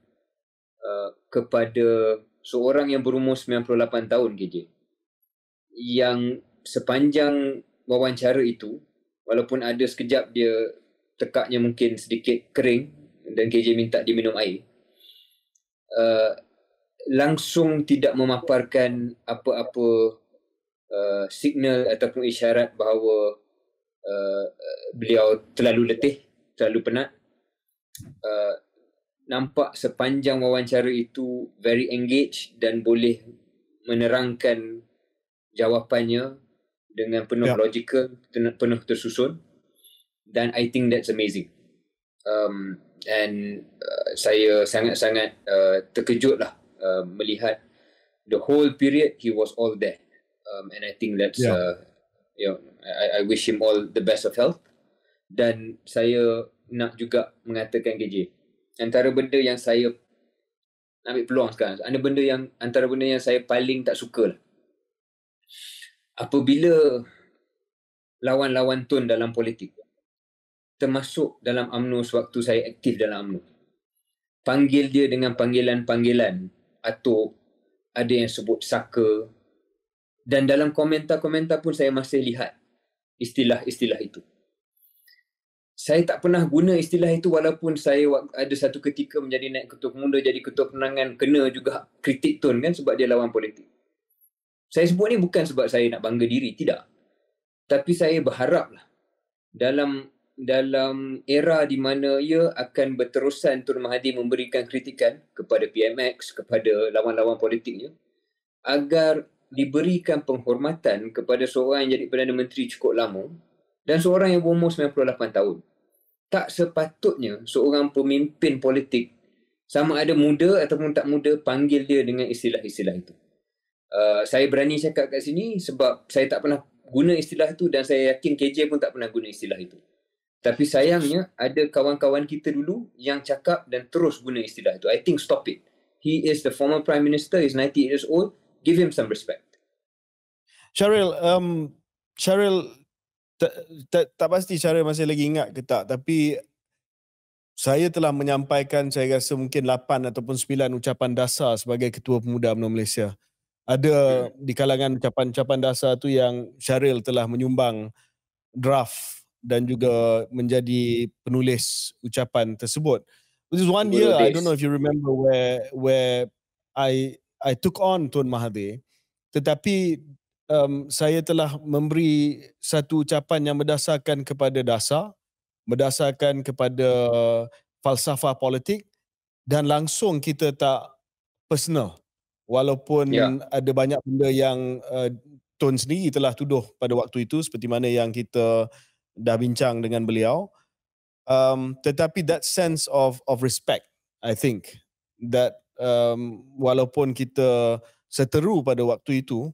kepada seorang yang berumur 98 tahun KJ, yang sepanjang wawancara itu, walaupun ada sekejap dia tekaknya mungkin sedikit kering dan KJ minta dia minum air, langsung tidak memaparkan apa-apa signal ataupun isyarat bahawa beliau terlalu letih, terlalu penat. Nampak sepanjang wawancara itu very engaged dan boleh menerangkan jawapannya dengan penuh logical, penuh tersusun, dan I think that's amazing. And saya sangat-sangat terkejut lah melihat the whole period he was all there, and I think that's I wish him all the best of health. Dan saya nak juga mengatakan KJ, antara benda yang saya ambil peluang sekarang, antara benda yang saya paling tak suka lah, apabila lawan-lawan Tun dalam politik, termasuk dalam UMNO sewaktu saya aktif dalam UMNO, panggil dia dengan panggilan-panggilan atau ada yang sebut saka, dan dalam komentar-komentar pun saya masih lihat istilah-istilah itu. Saya tak pernah guna istilah itu walaupun saya ada satu ketika menjadi naib ketua pemuda, jadi ketua penerangan, kena juga kritik Tun kan sebab dia lawan politik. Saya sebut ni bukan sebab saya nak bangga diri, tidak. Tapi saya berharaplah dalam era di mana ia akan berterusan Tun Mahathir memberikan kritikan kepada PMX, kepada lawan-lawan politiknya, agar diberikan penghormatan kepada seorang yang jadi Perdana Menteri cukup lama dan seorang yang berumur 98 tahun. Tak sepatutnya seorang pemimpin politik, sama ada muda ataupun tak muda, panggil dia dengan istilah-istilah itu. Saya berani cakap kat sini sebab saya tak pernah guna istilah itu dan saya yakin KJ pun tak pernah guna istilah itu. Tapi sayangnya ada kawan-kawan kita dulu yang cakap dan terus guna istilah itu. I think stop it. He is the former Prime Minister, he's 98 years old. Give him some respect. Syaril, tak pasti Syaril masih lagi ingat ke tak, tapi saya telah menyampaikan, saya rasa mungkin 8 ataupun 9 ucapan dasar sebagai Ketua Pemuda UMNO Malaysia. Ada di kalangan ucapan-ucapan dasar tu yang Syaril telah menyumbang draft dan juga menjadi penulis ucapan tersebut. This is one year, I don't know if you remember, where I took on Tun Mahathir, tetapi saya telah memberi satu ucapan yang berdasarkan kepada falsafah politik, dan langsung kita tak personal, walaupun ada banyak benda yang Tun sendiri telah tuduh pada waktu itu, seperti mana yang kita dah bincang dengan beliau, tetapi that sense of respect, I think that walaupun kita seteru pada waktu itu,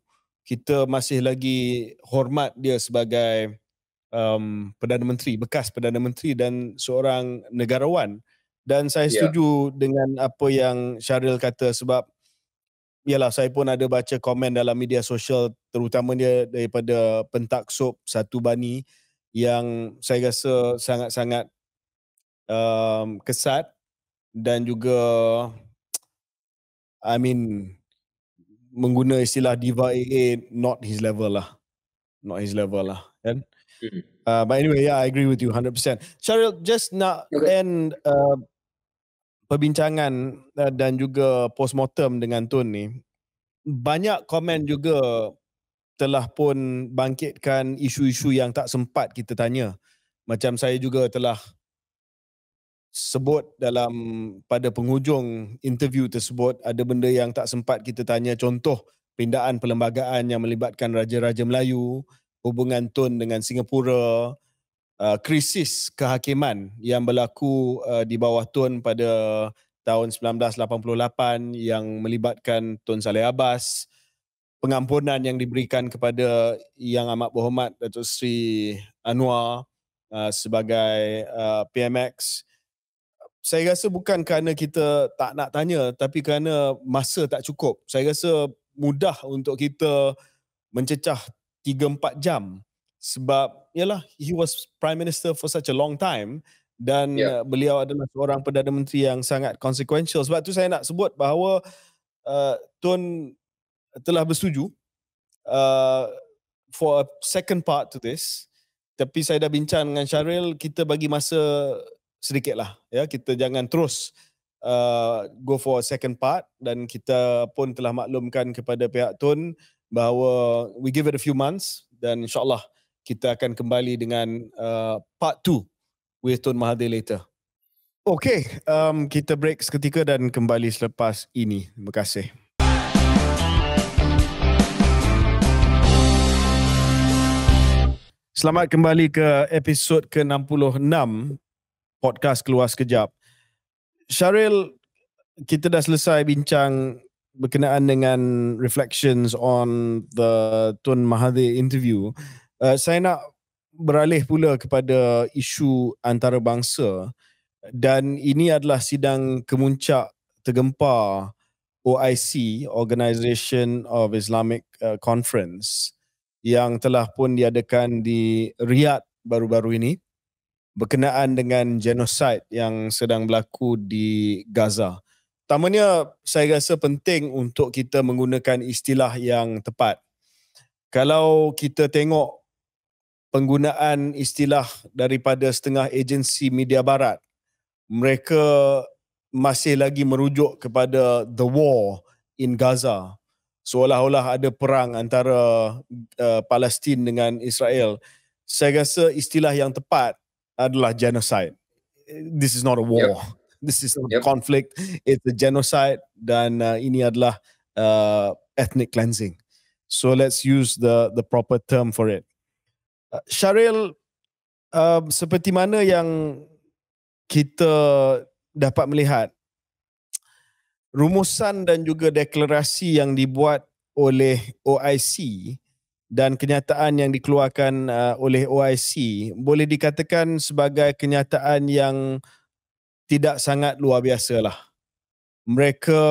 kita masih lagi hormat dia sebagai Perdana Menteri, bekas Perdana Menteri dan seorang negarawan. Dan saya setuju dengan apa yang Syaril kata, sebab yalah, saya pun ada baca komen dalam media sosial, terutama dia daripada pentaksub Satu Bani, yang saya rasa sangat-sangat kesat dan juga mengguna istilah diva AA, not his level lah kan. But anyway, I agree with you 100%. Syaril, just nak end perbincangan dan juga postmortem dengan Tun ni. Banyak komen juga telah pun bangkitkan isu-isu yang tak sempat kita tanya. Macam saya juga telah sebut pada penghujung interview tersebut, ada benda yang tak sempat kita tanya, contoh pindaan perlembagaan yang melibatkan Raja-Raja Melayu, hubungan Tun dengan Singapura, krisis kehakiman yang berlaku di bawah Tun pada tahun 1988 yang melibatkan Tun Saleh Abbas, pengampunan yang diberikan kepada Yang Amat Berhormat Datuk Seri Anwar sebagai PMX. saya rasa bukan kerana kita tak nak tanya, tapi kerana masa tak cukup. Saya rasa mudah untuk kita mencecah 3-4 jam sebab yalah, he was Prime Minister for such a long time dan beliau adalah seorang Perdana Menteri yang sangat consequential. Sebab tu saya nak sebut bahawa Tun telah bersetuju for a second part to this. Tapi saya dah bincang dengan Syaril, kita bagi masa sedikit lah. Ya, kita jangan terus go for a second part, dan kita pun telah maklumkan kepada pihak Tun bahawa we give it a few months dan insyaAllah kita akan kembali dengan part 2 with Tun Mahathir later. Okay, kita break seketika dan kembali selepas ini. Terima kasih. Selamat kembali ke episod ke-66 podcast Keluar Sekejap. Syaril, kita dah selesai bincang berkenaan dengan reflections on the Tun Mahathir interview. Saya nak beralih pula kepada isu antarabangsa, dan ini adalah sidang kemuncak tergempar OIC, Organisation of Islamic Conference, yang telah pun diadakan di Riyadh baru-baru ini berkenaan dengan genosid yang sedang berlaku di Gaza. Pertamanya, saya rasa penting untuk kita menggunakan istilah yang tepat. Kalau kita tengok penggunaan istilah daripada setengah agensi media barat, mereka masih lagi merujuk kepada the war in Gaza, seolah-olah ada perang antara Palestin dengan Israel. Saya rasa istilah yang tepat adalah genocide. This is not a war. This is not a conflict. It's a genocide, dan ini adalah ethnic cleansing. So let's use the proper term for it. Syaril, seperti mana yang kita dapat melihat, rumusan dan juga deklarasi yang dibuat oleh OIC dan kenyataan yang dikeluarkan oleh OIC boleh dikatakan sebagai kenyataan yang tidak sangat luar biasa lah. Mereka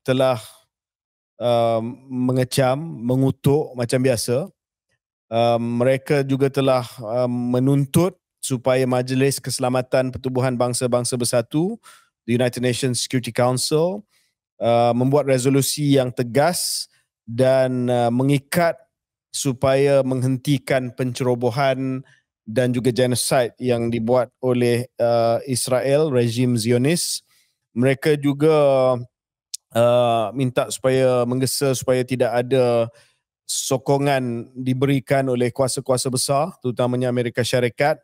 telah mengecam, mengutuk macam biasa. Mereka juga telah menuntut supaya Majlis Keselamatan Pertubuhan Bangsa-Bangsa Bersatu, the United Nations Security Council, membuat resolusi yang tegas dan mengikat supaya menghentikan pencerobohan dan juga genosid yang dibuat oleh Israel, rejim Zionis. Mereka juga minta supaya menggesa supaya tidak ada sokongan diberikan oleh kuasa-kuasa besar, terutamanya Amerika Syarikat,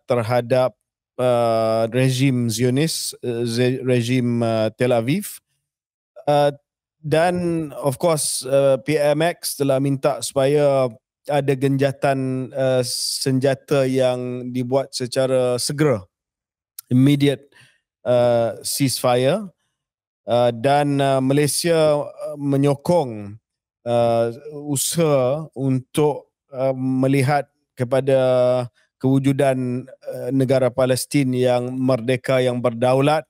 terhadap rejim Zionis, rejim Tel Aviv. Dan of course PMX telah minta supaya ada genjatan senjata yang dibuat secara segera, immediate ceasefire, dan Malaysia menyokong usaha untuk melihat kepada kewujudan negara Palestin yang merdeka, yang berdaulat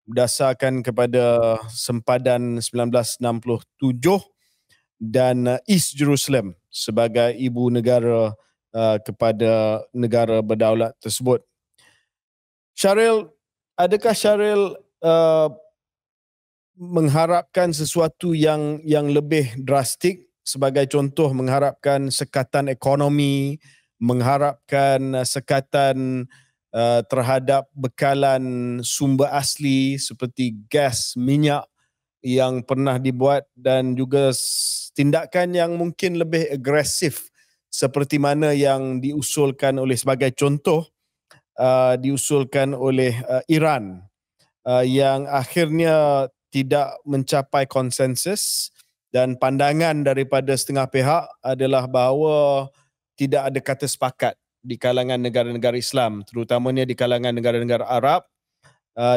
berdasarkan kepada sempadan 1967, dan East Jerusalem sebagai ibu negara kepada negara berdaulat tersebut. Syaril, adakah Syaril mengharapkan sesuatu yang lebih drastik, sebagai contoh mengharapkan sekatan ekonomi, mengharapkan sekatan terhadap bekalan sumber asli seperti gas, minyak yang pernah dibuat, dan juga tindakan yang mungkin lebih agresif seperti mana yang diusulkan oleh, sebagai contoh, diusulkan oleh Iran, yang akhirnya tidak mencapai konsensus, dan pandangan daripada setengah pihak adalah bahawa tidak ada kata sepakat di kalangan negara-negara Islam, terutamanya di kalangan negara-negara Arab,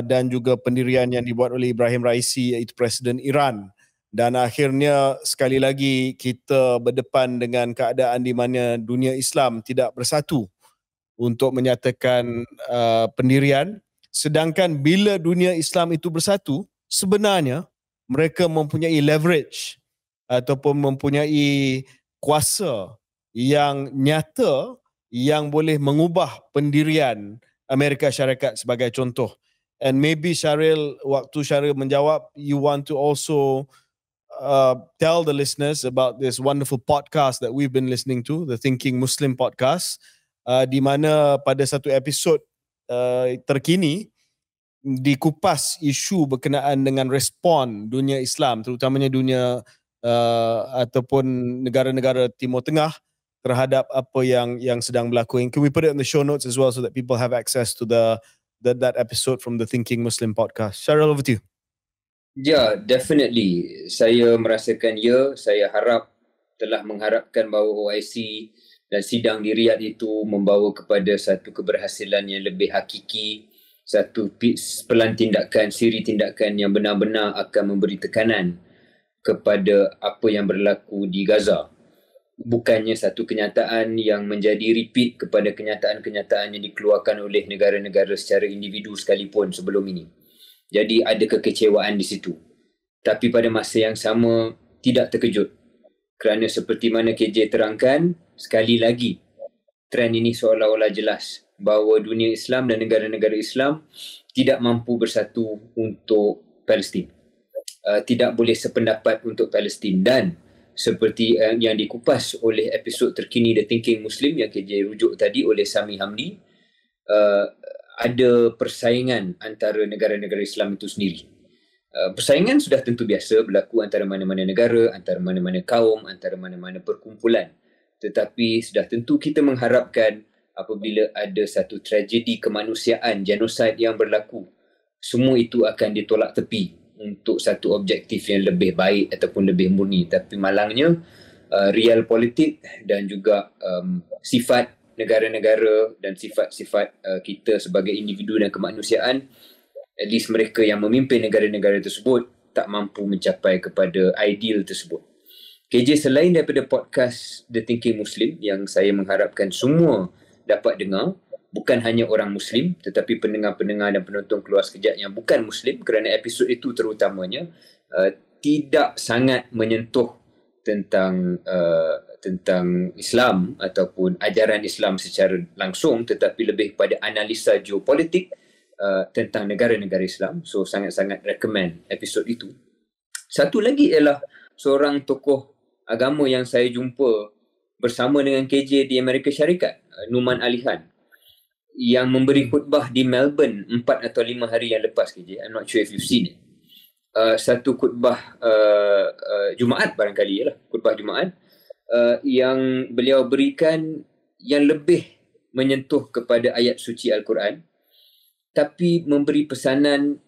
dan juga pendirian yang dibuat oleh Ibrahim Raisi, iaitu Presiden Iran. Dan akhirnya sekali lagi kita berdepan dengan keadaan di mana dunia Islam tidak bersatu untuk menyatakan pendirian. Sedangkan bila dunia Islam itu bersatu, sebenarnya mereka mempunyai leverage ataupun mempunyai kuasa yang nyata yang boleh mengubah pendirian Amerika Syarikat sebagai contoh. And maybe Syaril, waktu Syaril menjawab, you want to also tell the listeners about this wonderful podcast that we've been listening to, the Thinking Muslim podcast, di mana pada satu episod terkini dikupas isu berkenaan dengan respon dunia Islam, terutamanya dunia ataupun negara-negara Timur Tengah terhadap apa yang sedang berlaku. Can we put it in the show notes as well so that people have access to that episode from the Thinking Muslim podcast? Syaril, over to you. Ya, definitely. Saya merasakan saya harap telah mengharapkan bahawa OIC dan sidang di Riyadh itu membawa kepada satu keberhasilan yang lebih hakiki, satu pelantindakan, siri tindakan yang benar-benar akan memberi tekanan kepada apa yang berlaku di Gaza. Bukannya satu kenyataan yang menjadi repeat kepada kenyataan-kenyataan yang dikeluarkan oleh negara-negara secara individu sekalipun sebelum ini. Jadi ada kekecewaan di situ. Tapi pada masa yang sama tidak terkejut. Kerana seperti mana KJ terangkan, sekali lagi trend ini seolah-olah jelas bahawa dunia Islam dan negara-negara Islam tidak mampu bersatu untuk Palestin. Tidak boleh sependapat untuk Palestin. Dan seperti yang dikupas oleh episod terkini The Thinking Muslim yang KJ rujuk tadi oleh Sami Hamdi, ada persaingan antara negara-negara Islam itu sendiri. Persaingan sudah tentu biasa berlaku antara mana-mana negara, antara mana-mana kaum, antara mana-mana perkumpulan. Tetapi sudah tentu kita mengharapkan apabila ada satu tragedi kemanusiaan, genosid yang berlaku, semua itu akan ditolak tepi untuk satu objektif yang lebih baik ataupun lebih murni. Tapi malangnya, real politik dan juga sifat negara-negara dan sifat-sifat kita sebagai individu dan kemanusiaan, at least mereka yang memimpin negara-negara tersebut tak mampu mencapai kepada ideal tersebut. KJ, selain daripada podcast The Thinking Muslim yang saya mengharapkan semua dapat dengar, bukan hanya orang Muslim tetapi pendengar-pendengar dan penonton keluar sekejap yang bukan Muslim, kerana episod itu terutamanya tidak sangat menyentuh tentang Islam ataupun ajaran Islam secara langsung, tetapi lebih pada analisa geopolitik tentang negara-negara Islam. So sangat-sangat recommend episod itu. Satu lagi ialah seorang tokoh agama yang saya jumpa bersama dengan KJ di Amerika Syarikat, Numan Alihan, yang memberi khutbah di Melbourne 4 atau 5 hari yang lepas, KJ. I'm not sure if you've seen it. Satu khutbah Jumaat barangkali ialah khutbah Jumaat yang beliau berikan yang lebih menyentuh kepada ayat suci Al-Quran, tapi memberi pesanan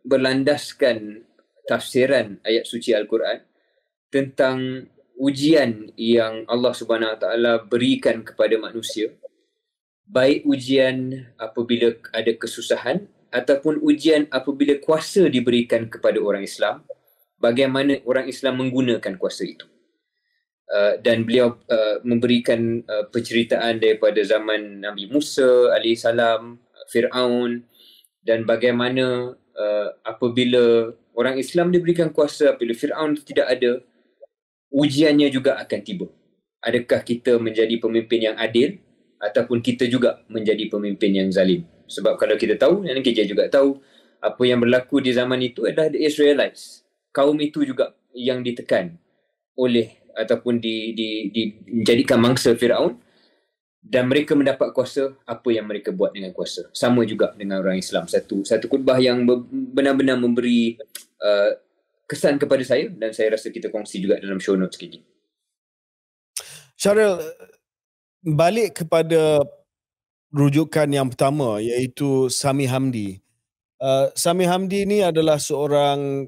berlandaskan tafsiran ayat suci Al-Quran tentang ujian yang Allah Subhanahu Wa Taala berikan kepada manusia, baik ujian apabila ada kesusahan ataupun ujian apabila kuasa diberikan kepada orang Islam, bagaimana orang Islam menggunakan kuasa itu. Dan beliau memberikan penceritaan daripada zaman Nabi Musa alaihissalam, Fir'aun, dan bagaimana apabila orang Islam diberikan kuasa, apabila Fir'aun tidak ada, ujiannya juga akan tiba. Adakah kita menjadi pemimpin yang adil ataupun kita juga menjadi pemimpin yang zalim? Sebab kalau kita tahu, dan KJ juga tahu, apa yang berlaku di zaman itu adalah the Israelites. Kaum itu juga yang ditekan oleh ataupun dijadikan mangsa Fir'aun, dan mereka mendapat kuasa. Apa yang mereka buat dengan kuasa? Sama juga dengan orang Islam. Satu khutbah yang benar-benar memberi kesan kepada saya, dan saya rasa kita kongsi juga dalam show notes KJ. Syaril, balik kepada rujukan yang pertama, iaitu Sami Hamdi. Sami Hamdi ni adalah seorang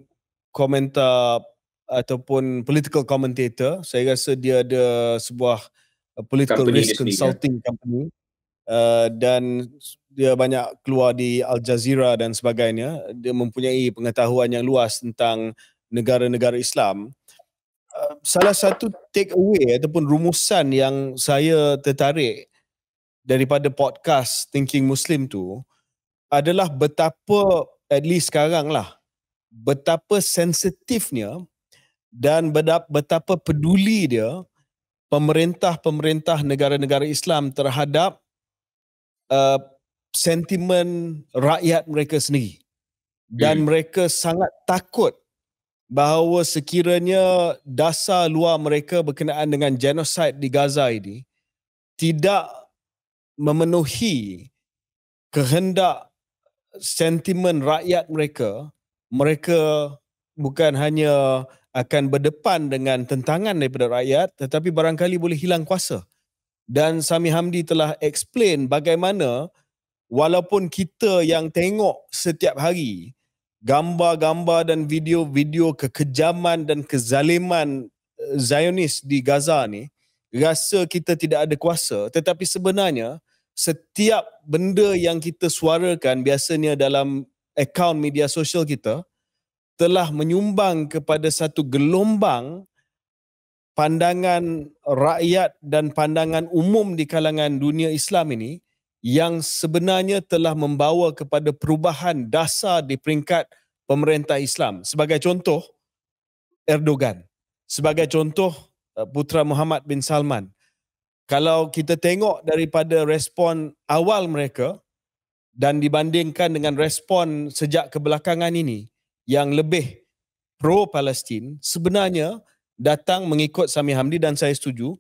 komentar ataupun political commentator. Saya rasa dia ada sebuah political risk consulting company, dan dia banyak keluar di Al Jazeera dan sebagainya. Dia mempunyai pengetahuan yang luas tentang negara-negara Islam. Salah satu take away ataupun rumusan yang saya tertarik daripada podcast Thinking Muslim tu adalah betapa, at least sekarang lah, betapa sensitifnya dan betapa peduli dia pemerintah-pemerintah negara-negara Islam terhadap uh, sentimen rakyat mereka sendiri. Dan mereka sangat takut bahawa sekiranya dasar luar mereka berkenaan dengan genosid di Gaza ini tidak memenuhi kehendak sentimen rakyat mereka, mereka bukan hanya akan berdepan dengan tentangan daripada rakyat tetapi barangkali boleh hilang kuasa. Dan Sami Hamdi telah explain bagaimana walaupun kita yang tengok setiap hari gambar-gambar dan video-video kekejaman dan kezaliman Zionis di Gaza ni, rasa kita tidak ada kuasa, tetapi sebenarnya setiap benda yang kita suarakan biasanya dalam akaun media sosial kita telah menyumbang kepada satu gelombang pandangan rakyat dan pandangan umum di kalangan dunia Islam ini yang sebenarnya telah membawa kepada perubahan dasar di peringkat pemerintah Islam. Sebagai contoh, Erdogan. Sebagai contoh, Putera Muhammad bin Salman. Kalau kita tengok daripada respon awal mereka dan dibandingkan dengan respon sejak kebelakangan ini yang lebih pro-Palestin, sebenarnya datang mengikut Sami Hamdi dan saya setuju,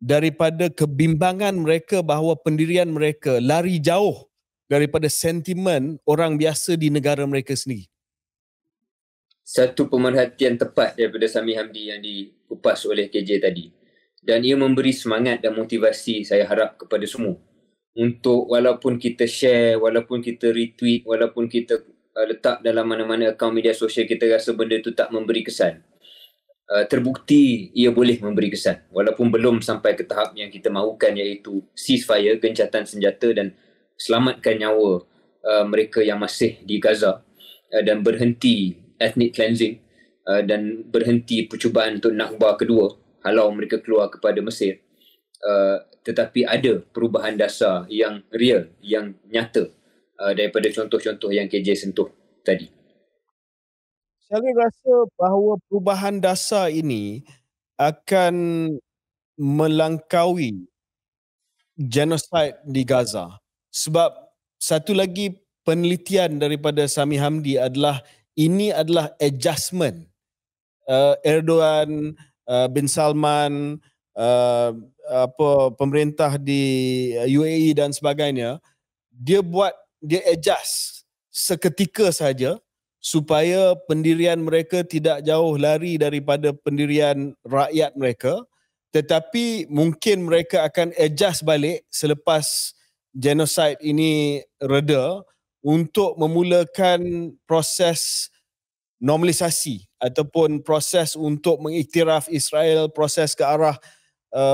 daripada kebimbangan mereka bahawa pendirian mereka lari jauh daripada sentimen orang biasa di negara mereka sendiri. Satu pemerhatian tepat daripada Sami Hamdi yang dikupas oleh KJ tadi. Dan ia memberi semangat dan motivasi, saya harap, kepada semua. Untuk walaupun kita share, walaupun kita retweet, walaupun kita letak dalam mana-mana akaun media sosial kita rasa benda itu tak memberi kesan. Terbukti ia boleh memberi kesan walaupun belum sampai ke tahap yang kita mahukan, iaitu ceasefire, gencatan senjata dan selamatkan nyawa mereka yang masih di Gaza dan berhenti ethnic cleansing dan berhenti percubaan untuk Nakba kedua, halau mereka keluar kepada Mesir. Tetapi ada perubahan dasar yang real, yang nyata daripada contoh-contoh yang KJ sentuh tadi. Saya rasa bahawa perubahan dasar ini akan melangkaui genosid di Gaza. Sebab satu lagi penelitian daripada Sami Hamdi adalah ini adalah adjustment. Erdogan, bin Salman, pemerintah di UAE dan sebagainya, dia adjust seketika saja supaya pendirian mereka tidak jauh lari daripada pendirian rakyat mereka, tetapi mungkin mereka akan adjust balik selepas genosid ini reda untuk memulakan proses normalisasi ataupun proses untuk mengiktiraf Israel, proses ke arah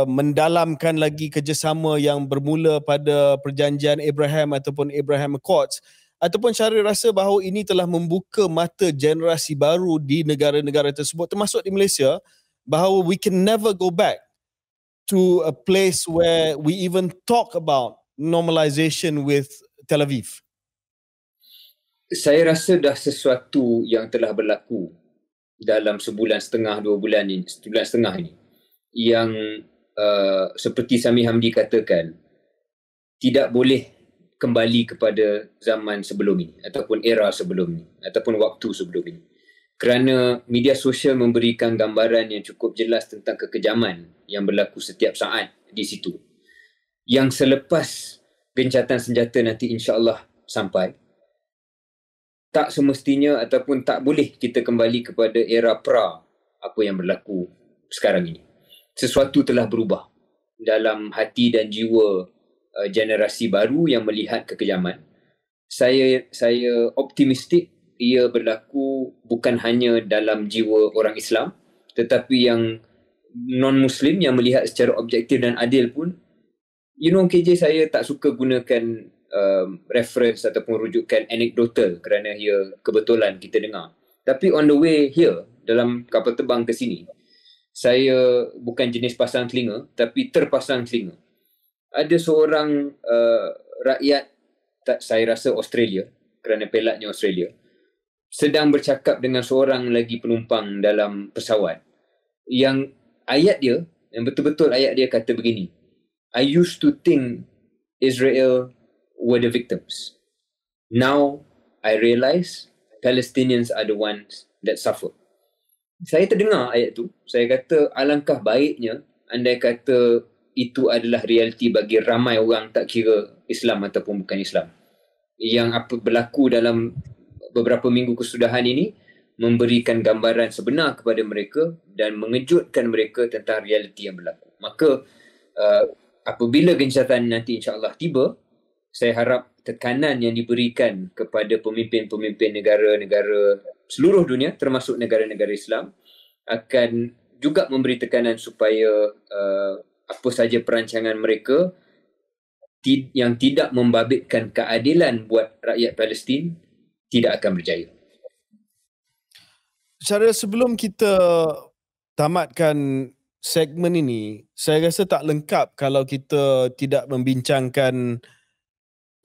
mendalamkan lagi kerjasama yang bermula pada perjanjian Abraham ataupun Abraham Accords. Ataupun Syahrir rasa bahawa ini telah membuka mata generasi baru di negara-negara tersebut, termasuk di Malaysia, bahawa we can never go back to a place where we even talk about normalization with Tel Aviv. Saya rasa dah sesuatu yang telah berlaku dalam sebulan setengah, 2 bulan ini, sebulan setengah ini, yang seperti Sami Hamdi katakan, tidak boleh kembali kepada zaman sebelum ini ataupun era sebelum ini ataupun waktu sebelum ini, kerana media sosial memberikan gambaran yang cukup jelas tentang kekejaman yang berlaku setiap saat di situ, yang selepas gencatan senjata nanti insya-Allah sampai, tak semestinya ataupun tak boleh kita kembali kepada era pra apa yang berlaku sekarang ini. Sesuatu telah berubah dalam hati dan jiwa generasi baru yang melihat kekejaman. Saya optimistik ia berlaku bukan hanya dalam jiwa orang Islam, tetapi yang non-Muslim yang melihat secara objektif dan adil pun. KJ, saya tak suka gunakan reference ataupun rujukan anekdotal kerana ia kebetulan kita dengar. Tapi on the way here, dalam kapal terbang ke sini, saya bukan jenis pasang telinga tapi terpasang telinga ada seorang rakyat, saya rasa Australia, kerana pelatnya Australia, sedang bercakap dengan seorang lagi penumpang dalam pesawat, yang ayat dia, yang betul-betul ayat dia kata begini, I used to think Israel were the victims. Now I realise Palestinians are the ones that suffer. Saya terdengar ayat tu, saya kata alangkah baiknya andai kata itu adalah realiti bagi ramai orang, tak kira Islam ataupun bukan Islam. Yang apa berlaku dalam beberapa minggu kesudahan ini memberikan gambaran sebenar kepada mereka dan mengejutkan mereka tentang realiti yang berlaku. Maka apabila gencatan nanti insya-Allah tiba, saya harap tekanan yang diberikan kepada pemimpin-pemimpin negara-negara seluruh dunia termasuk negara-negara Islam akan juga memberi tekanan supaya apa saja perancangan mereka yang tidak membabitkan keadilan buat rakyat Palestin tidak akan berjaya. Cara sebelum kita tamatkan segmen ini, saya rasa tak lengkap kalau kita tidak membincangkan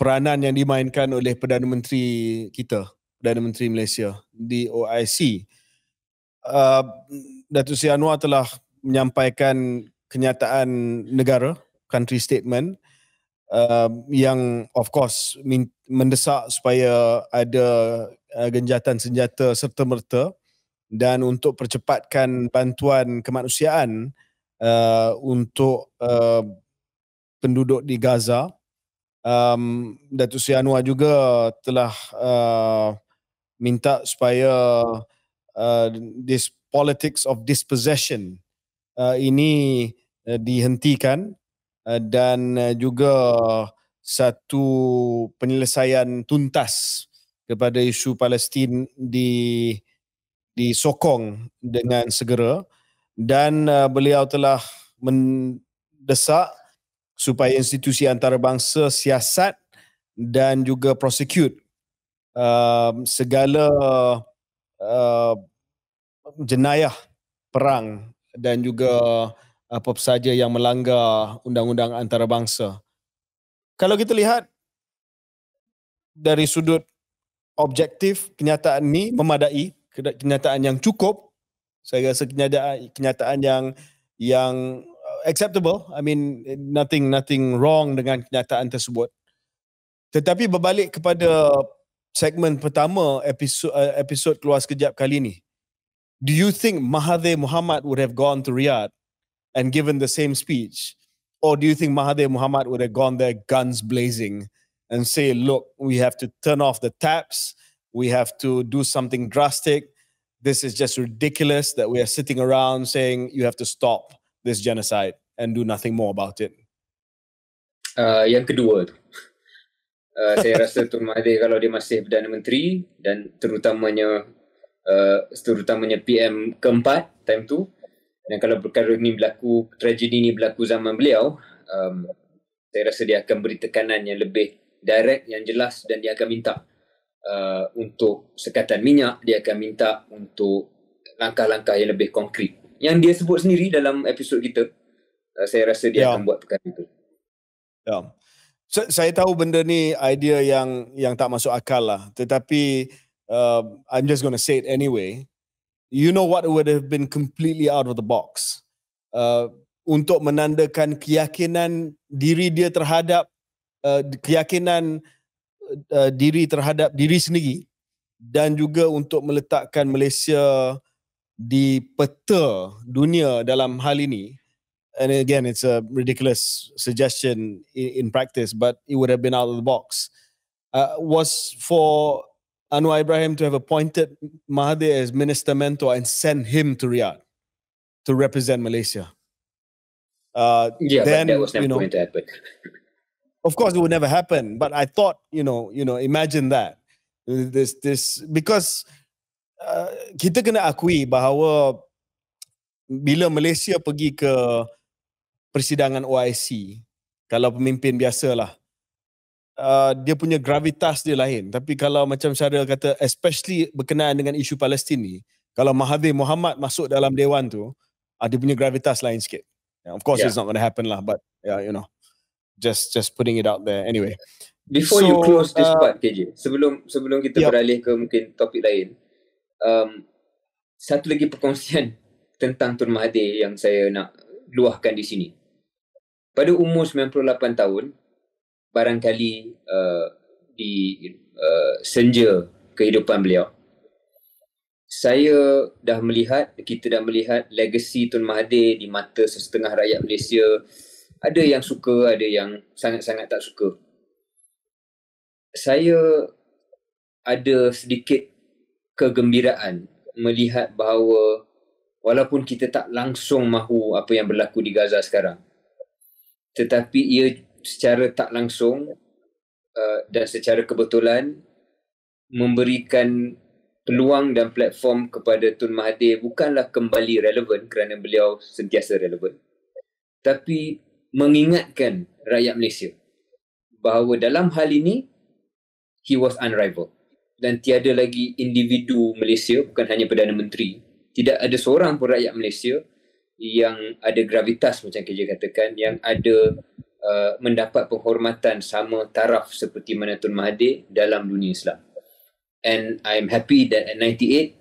peranan yang dimainkan oleh Perdana Menteri kita, Perdana Menteri Malaysia di OIC. Datuk Seri Anwar telah menyampaikan kenyataan negara, country statement, yang of course mendesak supaya ada genjatan senjata serta-merta dan untuk percepatkan bantuan kemanusiaan untuk penduduk di Gaza. Datuk Seri Anwar juga telah minta supaya this politics of dispossession ini dihentikan dan juga satu penyelesaian tuntas kepada isu Palestin disokong dengan segera, dan beliau telah mendesak supaya institusi antarabangsa siasat dan juga prosecute segala jenayah perang dan juga apa saja yang melanggar undang-undang antarabangsa. Kalau kita lihat dari sudut objektif, kenyataan ini memadai, kenyataan yang cukup. Saya rasa kenyataan yang acceptable. I mean, nothing wrong dengan kenyataan tersebut. Tetapi berbalik kepada segmen pertama episod Keluar Sekejap kali ini, do you think Mahathir Mohamad would have gone to Riyadh and given the same speech? Or do you think Mahathir Mohamad would have gone there guns blazing and say, look, we have to turn off the taps, we have to do something drastic, this is just ridiculous that we are sitting around saying you have to stop this genocide and do nothing more about it? Yang kedua tu. Saya rasa Tun Mahathir kalau dia masih Perdana Menteri dan terutamanya PM keempat time tu, dan kalau perkara ni berlaku, tragedi ni berlaku zaman beliau, saya rasa dia akan beri tekanan yang lebih direct, yang jelas, dan dia akan minta untuk sekatan minyak, dia akan minta untuk langkah-langkah yang lebih konkret yang dia sebut sendiri dalam episod kita. Saya rasa dia akan buat perkara itu. Saya tahu benda ni idea yang tak masuk akal lah, tetapi I'm just going to say it anyway. You know what would have been completely out of the box untuk menandakan keyakinan diri dia terhadap keyakinan diri terhadap diri sendiri, dan juga untuk meletakkan Malaysia di peta dunia dalam hal ini. And again, it's a ridiculous suggestion in practice, but it would have been out of the box. Was for Anwar Ibrahim to have appointed Mahathir as minister mentor and send him to Riyadh to represent Malaysia. Then, but that was never going to happen. Of course, it would never happen. But I thought, imagine that. This because kita kena akui bahawa bila Malaysia pergi ke persidangan OIC, kalau pemimpin biasalah, dia punya gravitas dia lain. Tapi kalau macam Syaril kata, especially berkenaan dengan isu Palestin ni, kalau Mahathir Mohamad masuk dalam dewan tu, dia punya gravitas lain sikit. Of course, it's not going to happen lah, but Just putting it out there. Anyway. Before you close this part, KJ, sebelum kita beralih ke mungkin topik lain, satu lagi perkongsian tentang Tun Mahathir yang saya nak luahkan di sini. Pada umur 98 tahun, barangkali di senja kehidupan beliau, kita dah melihat legasi Tun Mahathir di mata sesetengah rakyat Malaysia. Ada yang suka, ada yang sangat-sangat tak suka. Saya ada sedikit kegembiraan melihat bahawa walaupun kita tak langsung mahu apa yang berlaku di Gaza sekarang, tetapi ia secara tak langsung dan secara kebetulan memberikan peluang dan platform kepada Tun Mahathir bukanlah kembali relevan kerana beliau sentiasa relevan, tapi mengingatkan rakyat Malaysia bahawa dalam hal ini he was unrivaled dan tiada lagi individu Malaysia, bukan hanya Perdana Menteri, tidak ada seorang pun rakyat Malaysia yang ada gravitas macam KJ katakan, yang ada mendapat penghormatan sama taraf seperti mana Tun Mahathir dalam dunia Islam. And I'm happy that at 98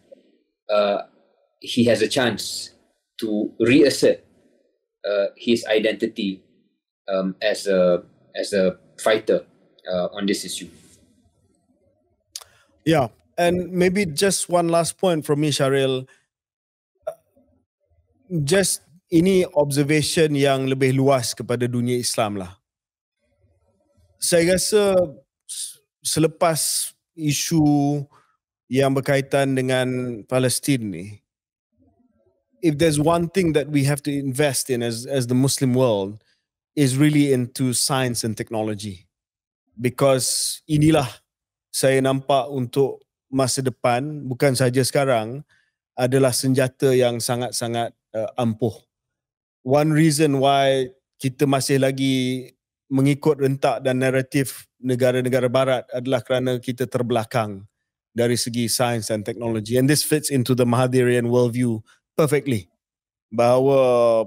he has a chance to reassert his identity as a fighter on this issue. Yeah, and maybe just one last point from me, Syaril. Just ini observation yang lebih luas kepada dunia Islam lah. Saya rasa selepas isu yang berkaitan dengan Palestin ni, if there's one thing that we have to invest in as the Muslim world is really into science and technology. Because inilah saya nampak untuk masa depan, bukan saja sekarang, adalah senjata yang sangat-sangat ampuh. One reason why kita masih lagi mengikut rentak dan naratif negara-negara barat adalah kerana kita terbelakang dari segi sains dan teknologi. And this fits into the Mahathirian worldview perfectly. Bahawa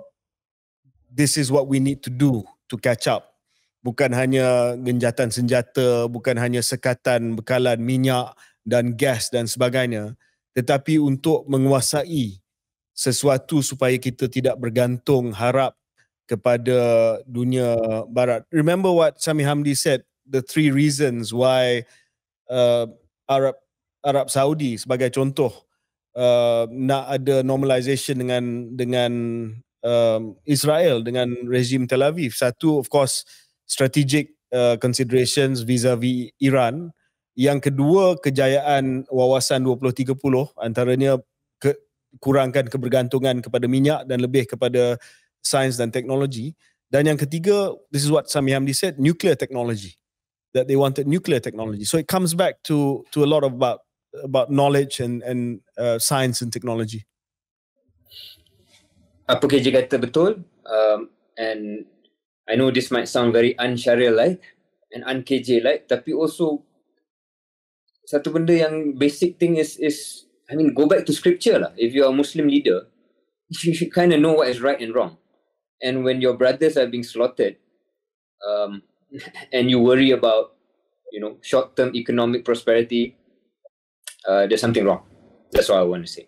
this is what we need to do to catch up. Bukan hanya genjatan senjata, bukan hanya sekatan bekalan minyak dan gas dan sebagainya, tetapi untuk menguasai sesuatu supaya kita tidak bergantung harap kepada dunia barat. Remember what Sami Hamdi said, the 3 reasons why Arab Saudi sebagai contoh nak ada normalization dengan Israel, dengan rezim Tel Aviv. Satu, of course, strategic considerations vis-a-vis Iran. Yang kedua, kejayaan wawasan 2030, antaranya kurangkan kebergantungan kepada minyak dan lebih kepada sains dan teknologi. Dan yang ketiga, this is what Sami Hamdi said, nuclear technology. That they wanted nuclear technology. So it comes back to a lot of about knowledge and science and technology. Apa KJ kata betul, and I know this might sound very un-Syariah-like and un-KJ like, tapi also satu benda yang basic thing is I mean, go back to scripture lah. If you're a Muslim leader, you should kind of know what is right and wrong. And when your brothers are being slaughtered, and you worry about, short-term economic prosperity, there's something wrong. That's all I want to say.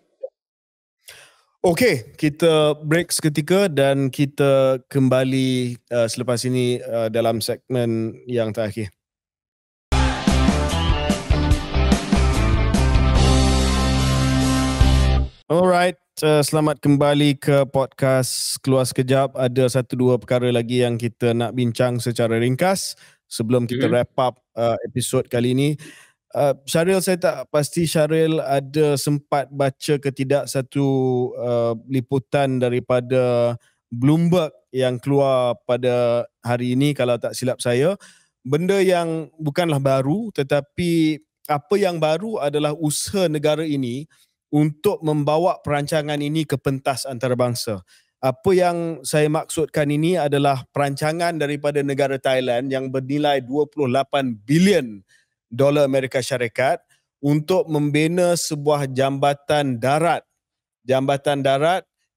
Okay, kita break seketika dan kita kembali selepas ini dalam segmen yang terakhir. Alright, selamat kembali ke podcast Keluar Sekejap. Ada 1-2 perkara lagi yang kita nak bincang secara ringkas sebelum kita wrap up episod kali ini. Syaril, saya tak pasti Syaril ada sempat baca ke tidak satu liputan daripada Bloomberg yang keluar pada hari ini, kalau tak silap saya. Benda yang bukanlah baru, tetapi apa yang baru adalah usaha negara ini untuk membawa perancangan ini ke pentas antarabangsa. Apa yang saya maksudkan ini adalah perancangan daripada negara Thailand yang bernilai 28 bilion dolar Amerika Syarikat untuk membina sebuah jambatan darat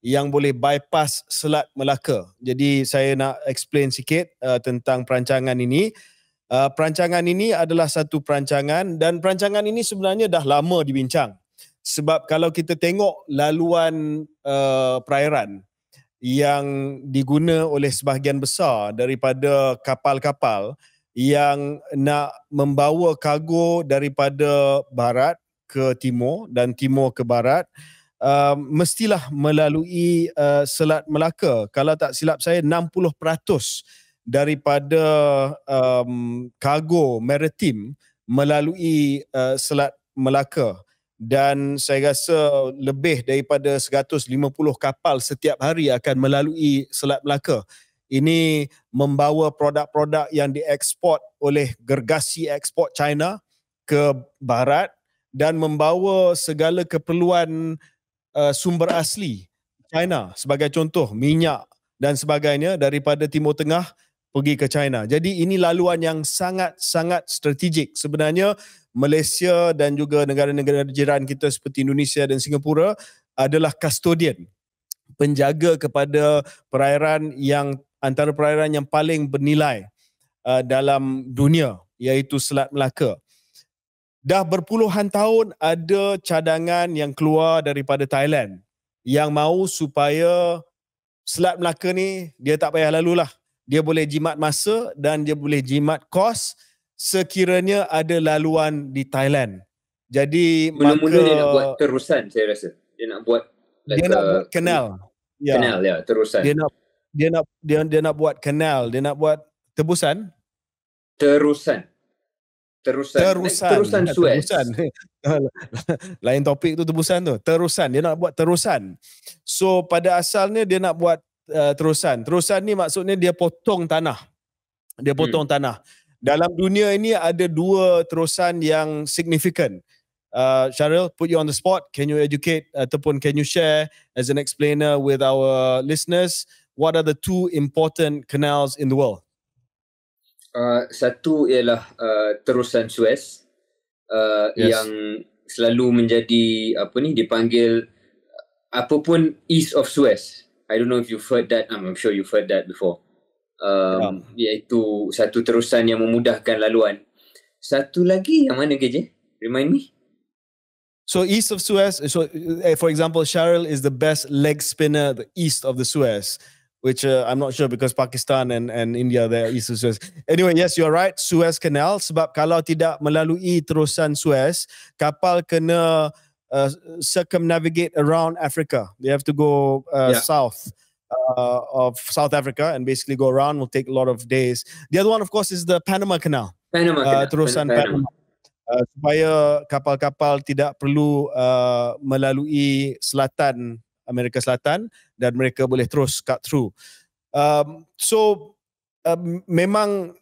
yang boleh bypass Selat Melaka. Jadi saya nak explain sikit tentang perancangan ini. Perancangan ini adalah satu perancangan dan perancangan ini sebenarnya dah lama dibincang. Sebab kalau kita tengok laluan perairan yang diguna oleh sebahagian besar daripada kapal-kapal yang nak membawa kargo daripada barat ke timur dan timur ke barat, mestilah melalui Selat Melaka. Kalau tak silap saya 60% daripada kargo maritim melalui Selat Melaka, dan saya rasa lebih daripada 150 kapal setiap hari akan melalui Selat Melaka. Ini membawa produk-produk yang dieksport oleh gergasi ekspor China ke barat dan membawa segala keperluan sumber asli China, sebagai contoh minyak dan sebagainya, daripada Timur Tengah pergi ke China. Jadi ini laluan yang sangat-sangat strategik. Sebenarnya Malaysia dan juga negara-negara jiran kita seperti Indonesia dan Singapura adalah custodian, penjaga kepada perairan yang antara perairan yang paling bernilai dalam dunia, iaitu Selat Melaka. Dah berpuluhan tahun ada cadangan yang keluar daripada Thailand yang mahu supaya Selat Melaka ni dia tak payah lalulah. Dia boleh jimat masa dan dia boleh jimat kos sekiranya ada laluan di Thailand. Jadi mula-mula dia nak buat terusan, saya rasa. Dia nak buat dia nak buat kanal. Kanal ya, terusan. Dia nak buat kanal, dia nak buat tebusan. Terusan Suez. Lain topik tu tebusan tu. Terusan, dia nak buat terusan. So pada asalnya dia nak buat terusan. Terusan ni maksudnya dia potong tanah. Dia potong tanah. Dalam dunia ini ada dua terusan yang signifikan. Syaril, put you on the spot. Can you educate ataupun can you share as an explainer with our listeners, what are the two important canals in the world? Satu ialah terusan Suez, yang selalu menjadi dipanggil apapun east of Suez. I don't know if you've heard that. I'm sure you've heard that before. Iaitu satu terusan yang memudahkan laluan. Satu lagi yang mana KJ? Remind me. So east of Suez, so for example, Syaril is the best leg spinner east of the Suez, which I'm not sure because Pakistan and India, they're east of Suez. Anyway, yes, you're right, Suez Canal. Sebab kalau tidak melalui terusan Suez, kapal kena circumnavigate around Africa. They have to go south of South Africa and basically go around. Will take a lot of days. The other one, of course, is the Panama Canal. Terusan Panama. Supaya kapal-kapal tidak perlu melalui selatan Amerika Selatan dan mereka boleh terus cut through. Memang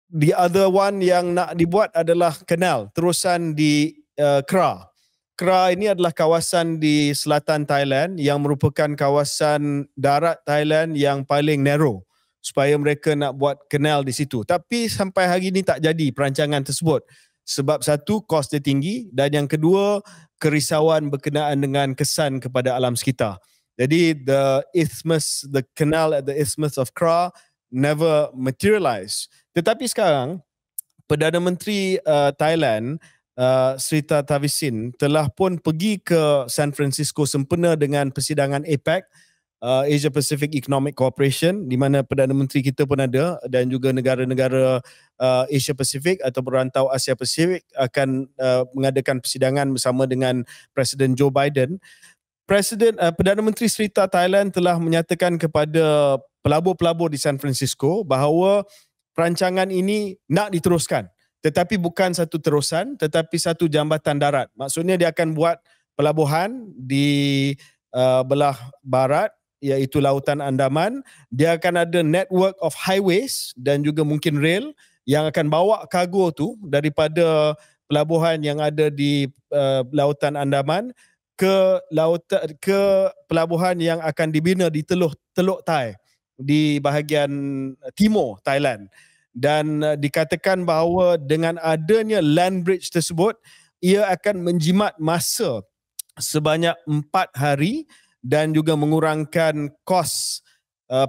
the other one yang nak dibuat adalah kanal, terusan di Kra. Kra ini adalah kawasan di selatan Thailand yang merupakan kawasan darat Thailand yang paling narrow, supaya mereka nak buat kanal di situ. Tapi sampai hari ini tak jadi perancangan tersebut. Sebab satu, kos dia tinggi, dan yang kedua, kerisauan berkenaan dengan kesan kepada alam sekitar. Jadi the canal at the Isthmus of Kra never materialized. Tetapi sekarang Perdana Menteri Thailand Srettha Thavisin telah pun pergi ke San Francisco sempena dengan persidangan APEC, Asia Pacific Economic Cooperation, di mana Perdana Menteri kita pun ada, dan juga negara-negara Asia Pacific atau perantau Asia Pasifik akan mengadakan persidangan bersama dengan Presiden Joe Biden. Perdana Menteri Srettha Thailand telah menyatakan kepada pelabur-pelabur di San Francisco bahawa perancangan ini nak diteruskan, tetapi bukan satu terusan, tetapi satu jambatan darat. Maksudnya dia akan buat pelabuhan di belah barat, iaitu Lautan Andaman. Dia akan ada network of highways dan juga mungkin rail yang akan bawa kargo tu daripada pelabuhan yang ada di Lautan Andaman ke pelabuhan yang akan dibina di Teluk Tai di bahagian timur Thailand. Dan dikatakan bahawa dengan adanya land bridge tersebut, ia akan menjimat masa sebanyak 4 hari dan juga mengurangkan kos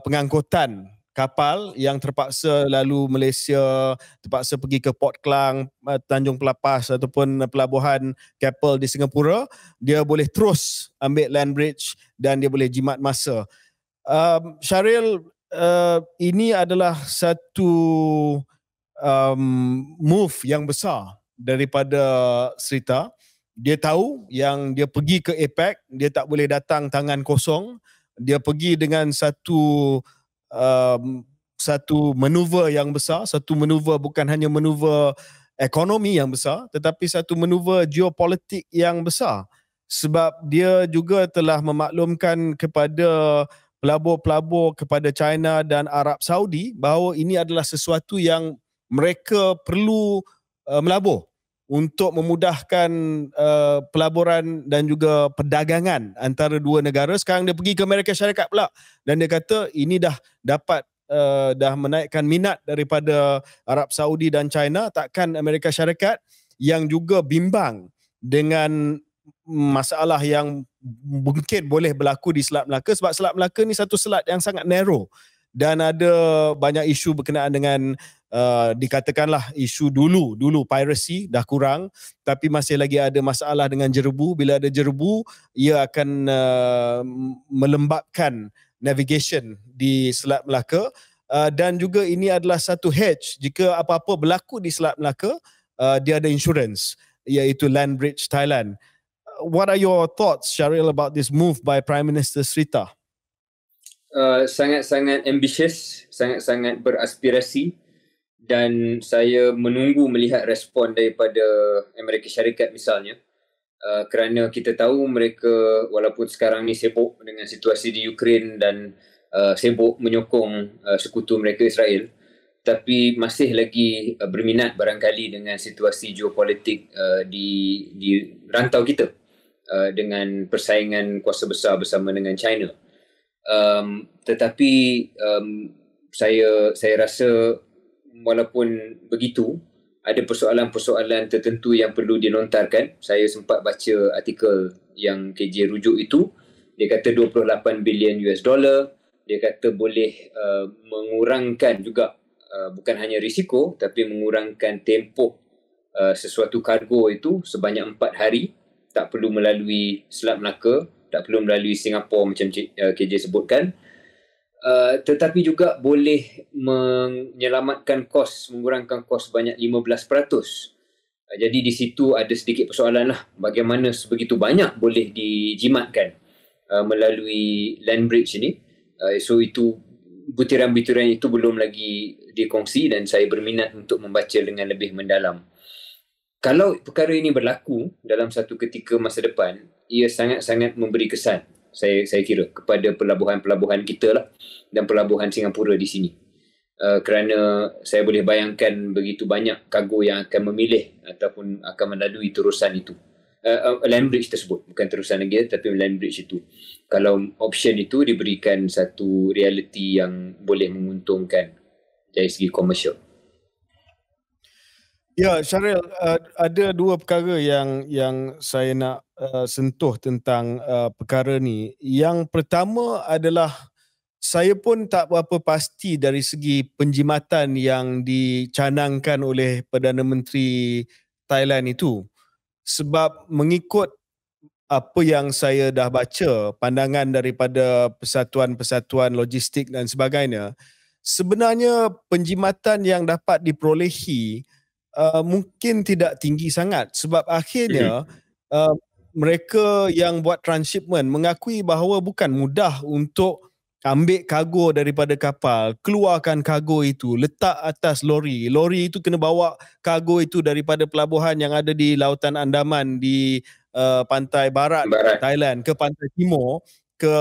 pengangkutan kapal yang terpaksa lalu Malaysia, terpaksa pergi ke Port Klang, Tanjung Pelapas ataupun pelabuhan Keppel di Singapura, dia boleh terus ambil land bridge dan dia boleh jimat masa. Syaril, ini adalah satu move yang besar daripada Serita. Dia tahu yang dia pergi ke APEC, dia tak boleh datang tangan kosong. Dia pergi dengan satu manuver yang besar, satu manuver bukan hanya manuver ekonomi yang besar, tetapi satu manuver geopolitik yang besar. Sebab dia juga telah memaklumkan kepada pelabur-pelabur, kepada China dan Arab Saudi bahawa ini adalah sesuatu yang mereka perlu melabur untuk memudahkan pelaburan dan juga perdagangan antara dua negara. Sekarang dia pergi ke Amerika Syarikat pula dan dia kata ini dah dapat dah menaikkan minat daripada Arab Saudi dan China. Takkan Amerika Syarikat yang juga bimbang dengan masalah yang mungkin boleh berlaku di Selat Melaka, sebab Selat Melaka ni satu selat yang sangat narrow dan ada banyak isu berkenaan dengan dikatakanlah isu dulu piracy dah kurang, tapi masih lagi ada masalah dengan jerebu. Bila ada jerebu, ia akan melembabkan navigation di Selat Melaka, dan juga ini adalah satu hedge jika apa-apa berlaku di Selat Melaka, dia ada insurance, iaitu Land Bridge Thailand. What are your thoughts, Syaril, about this move by Prime Minister Serita? Sangat-sangat ambitious, sangat-sangat beraspirasi, dan saya menunggu melihat respon daripada Amerika Syarikat misalnya, kerana kita tahu mereka walaupun sekarang ni sibuk dengan situasi di Ukraine dan sibuk menyokong sekutu mereka Israel, tapi masih lagi berminat barangkali dengan situasi geopolitik di rantau kita, dengan persaingan kuasa besar bersama dengan China. Tetapi saya rasa walaupun begitu, ada persoalan-persoalan tertentu yang perlu dilontarkan. Saya sempat baca artikel yang KJ rujuk itu. Dia kata 28 bilion US dollar. Dia kata boleh mengurangkan juga bukan hanya risiko, tapi mengurangkan tempoh sesuatu kargo itu sebanyak 4 hari. Tak perlu melalui Selat Melaka, tak perlu melalui Singapura macam KJ sebutkan. Tetapi juga boleh menyelamatkan kos, mengurangkan kos banyak 15%. Jadi di situ ada sedikit persoalan lah, bagaimana sebegitu banyak boleh dijimatkan melalui land bridge ini. So itu butiran-butiran itu belum lagi dikongsi dan saya berminat untuk membaca dengan lebih mendalam. Kalau perkara ini berlaku dalam satu ketika masa depan, ia sangat-sangat memberi kesan, saya kira, kepada pelabuhan-pelabuhan kita lah dan pelabuhan Singapura di sini. Kerana saya boleh bayangkan begitu banyak kargo yang akan memilih ataupun akan melalui terusan itu. Land bridge tersebut, bukan terusan lagi tapi land bridge itu. Kalau option itu diberikan satu realiti yang boleh menguntungkan dari segi komersial. Ya, Syaril, ada dua perkara yang saya nak sentuh tentang perkara ni. Yang pertama adalah saya pun tak berapa pasti dari segi penjimatan yang dicanangkan oleh Perdana Menteri Thailand itu. Sebab mengikut apa yang saya dah baca, pandangan daripada persatuan-persatuan logistik dan sebagainya, sebenarnya penjimatan yang dapat diperolehi mungkin tidak tinggi sangat, sebab akhirnya mereka yang buat transshipment mengakui bahawa bukan mudah untuk ambil kargo daripada kapal, keluarkan kargo itu, letak atas lori itu kena bawa kargo itu daripada pelabuhan yang ada di Lautan Andaman di pantai barat Thailand ke pantai timur ke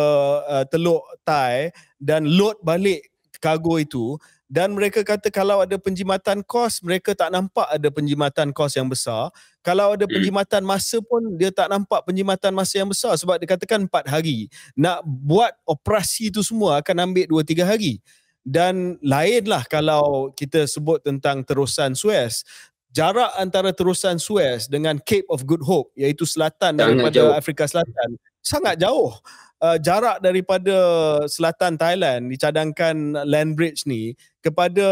Teluk Thai dan load balik kargo itu. Dan mereka kata kalau ada penjimatan kos, mereka tak nampak ada penjimatan kos yang besar. Kalau ada penjimatan masa pun, dia tak nampak penjimatan masa yang besar sebab dia katakan 4 hari. Nak buat operasi itu semua akan ambil 2-3 hari. Dan lainlah kalau kita sebut tentang terusan Suez. Jarak antara terusan Suez dengan Cape of Good Hope, iaitu selatan daripada Afrika Selatan, sangat jauh. Jarak daripada selatan Thailand dicadangkan land bridge ni kepada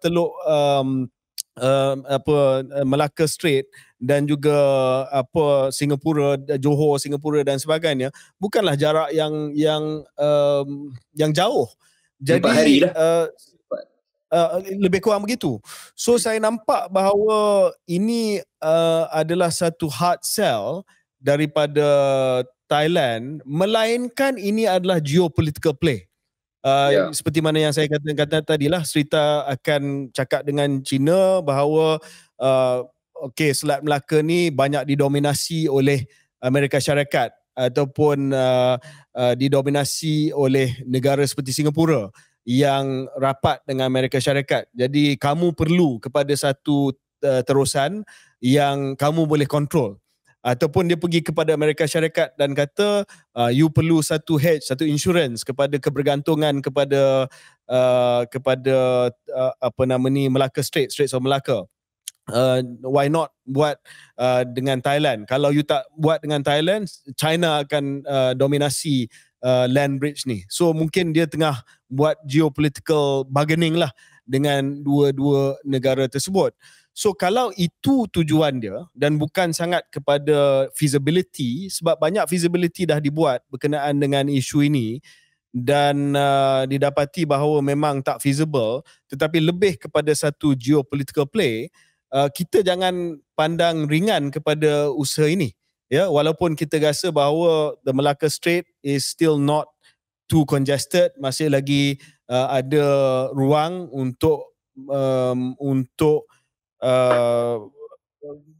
Teluk Malacca Strait dan juga Singapura, Johor, Singapura dan sebagainya, bukanlah jarak yang jauh. 4 hari Jadi lah. lebih kurang begitu. So saya nampak bahawa ini adalah satu hard sell daripada Thailand, melainkan ini adalah geopolitical play. Seperti mana yang saya kata tadilah, Srita akan cakap dengan China bahawa Selat Melaka ni banyak didominasi oleh Amerika Syarikat ataupun didominasi oleh negara seperti Singapura yang rapat dengan Amerika Syarikat. Jadi kamu perlu kepada satu terusan yang kamu boleh kontrol. Ataupun dia pergi kepada Amerika Syarikat dan kata you perlu satu hedge, satu insurance kepada kebergantungan kepada Malacca Straits of Malacca. Why not buat dengan Thailand? Kalau you tak buat dengan Thailand, China akan dominasi land bridge ni. So mungkin dia tengah buat geopolitical bargaining lah dengan dua-dua negara tersebut. So kalau itu tujuan dia dan bukan sangat kepada feasibility, sebab banyak feasibility dah dibuat berkenaan dengan isu ini dan didapati bahawa memang tak feasible, tetapi lebih kepada satu geopolitical play, kita jangan pandang ringan kepada usaha ini. Ya, walaupun kita rasa bahawa the Malacca Strait is still not too congested, masih lagi ada ruang untuk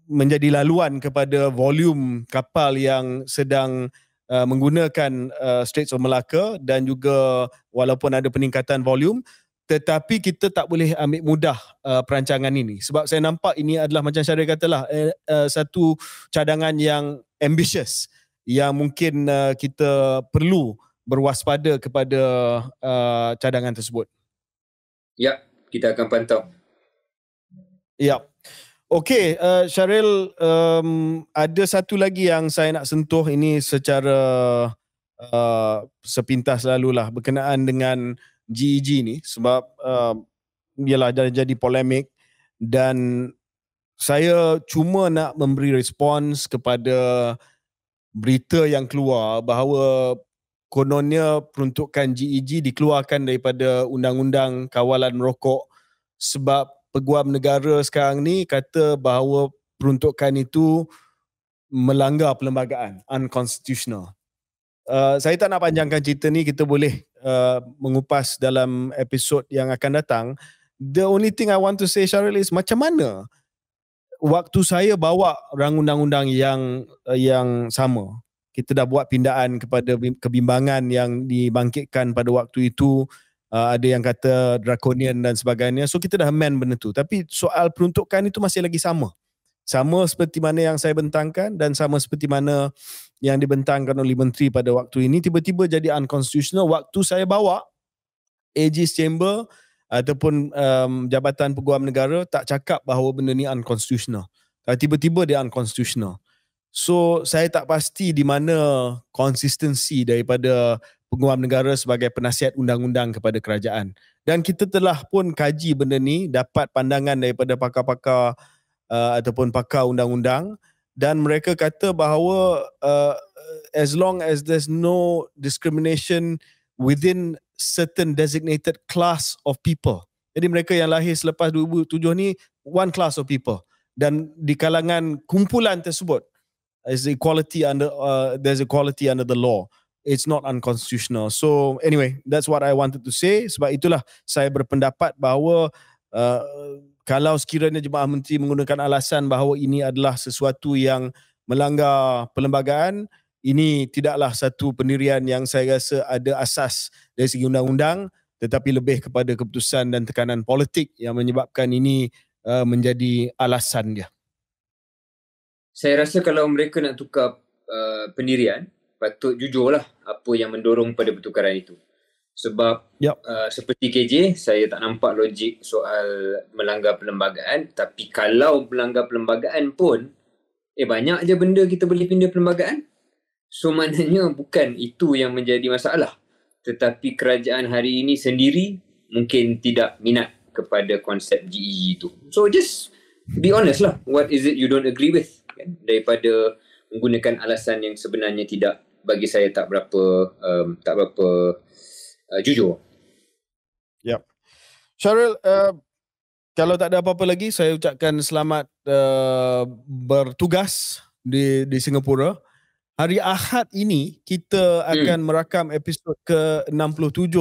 menjadi laluan kepada volume kapal yang sedang menggunakan Straits of Malacca, dan juga walaupun ada peningkatan volume, tetapi kita tak boleh ambil mudah perancangan ini, sebab saya nampak ini adalah macam Syaril katalah satu cadangan yang ambitious yang mungkin kita perlu berwaspada kepada cadangan tersebut. Ya, kita akan pantau. Ya. Okey, Syaril, ada satu lagi yang saya nak sentuh ini secara sepintas lalulah berkenaan dengan GEG ni, sebab ialah jadi polemik dan saya cuma nak memberi respons kepada berita yang keluar bahawa kononnya peruntukan GEG dikeluarkan daripada Undang-Undang Kawalan Merokok sebab Peguam Negara sekarang ni kata bahawa peruntukan itu melanggar perlembagaan, unconstitutional. Saya tak nak panjangkan cerita ni, kita boleh mengupas dalam episod yang akan datang. The only thing I want to say, Syaril, is macam mana waktu saya bawa rang undang-undang yang sama, kita dah buat pindaan kepada kebimbangan yang dibangkitkan pada waktu itu. Ada yang kata draconian dan sebagainya. So kita dah amend benda tu. Tapi soal peruntukan itu masih lagi sama. Sama seperti mana yang saya bentangkan dan sama seperti mana yang dibentangkan oleh menteri pada waktu ini. Tiba-tiba jadi unconstitutional. Waktu saya bawa, AG's Chamber ataupun Jabatan Peguam Negara tak cakap bahawa benda ni unconstitutional. Tiba-tiba dia unconstitutional. So saya tak pasti di mana konsistensi daripada Peguam Negara sebagai penasihat undang-undang kepada kerajaan. Dan kita telah pun kaji benda ni, dapat pandangan daripada pakar-pakar ataupun pakar undang-undang, dan mereka kata bahawa as long as there's no discrimination within certain designated class of people. Jadi mereka yang lahir selepas 2007 ni one class of people, dan di kalangan kumpulan tersebut there's equality under the law. It's not unconstitutional. So anyway, that's what I wanted to say. Sebab itulah saya berpendapat bahawa kalau sekiranya Jemaah Menteri menggunakan alasan bahawa ini adalah sesuatu yang melanggar perlembagaan, ini tidaklah satu pendirian yang saya rasa ada asas dari segi undang-undang, tetapi lebih kepada keputusan dan tekanan politik yang menyebabkan ini menjadi alasan dia. Saya rasa kalau mereka nak tukar pendirian, patut jujurlah apa yang mendorong pada pertukaran itu. Sebab seperti KJ, saya tak nampak logik soal melanggar perlembagaan. Tapi kalau melanggar perlembagaan pun, banyak je benda kita boleh pindah perlembagaan. So maknanya bukan itu yang menjadi masalah, tetapi kerajaan hari ini sendiri mungkin tidak minat kepada konsep GEG itu. So just be honest lah, what is it you don't agree with, kan? Daripada menggunakan alasan yang sebenarnya tidak, bagi saya tak berapa jujur. Yep. Syaril, kalau tak ada apa-apa lagi, saya ucapkan selamat bertugas di Singapura. Hari Ahad ini kita akan merakam episod ke-67.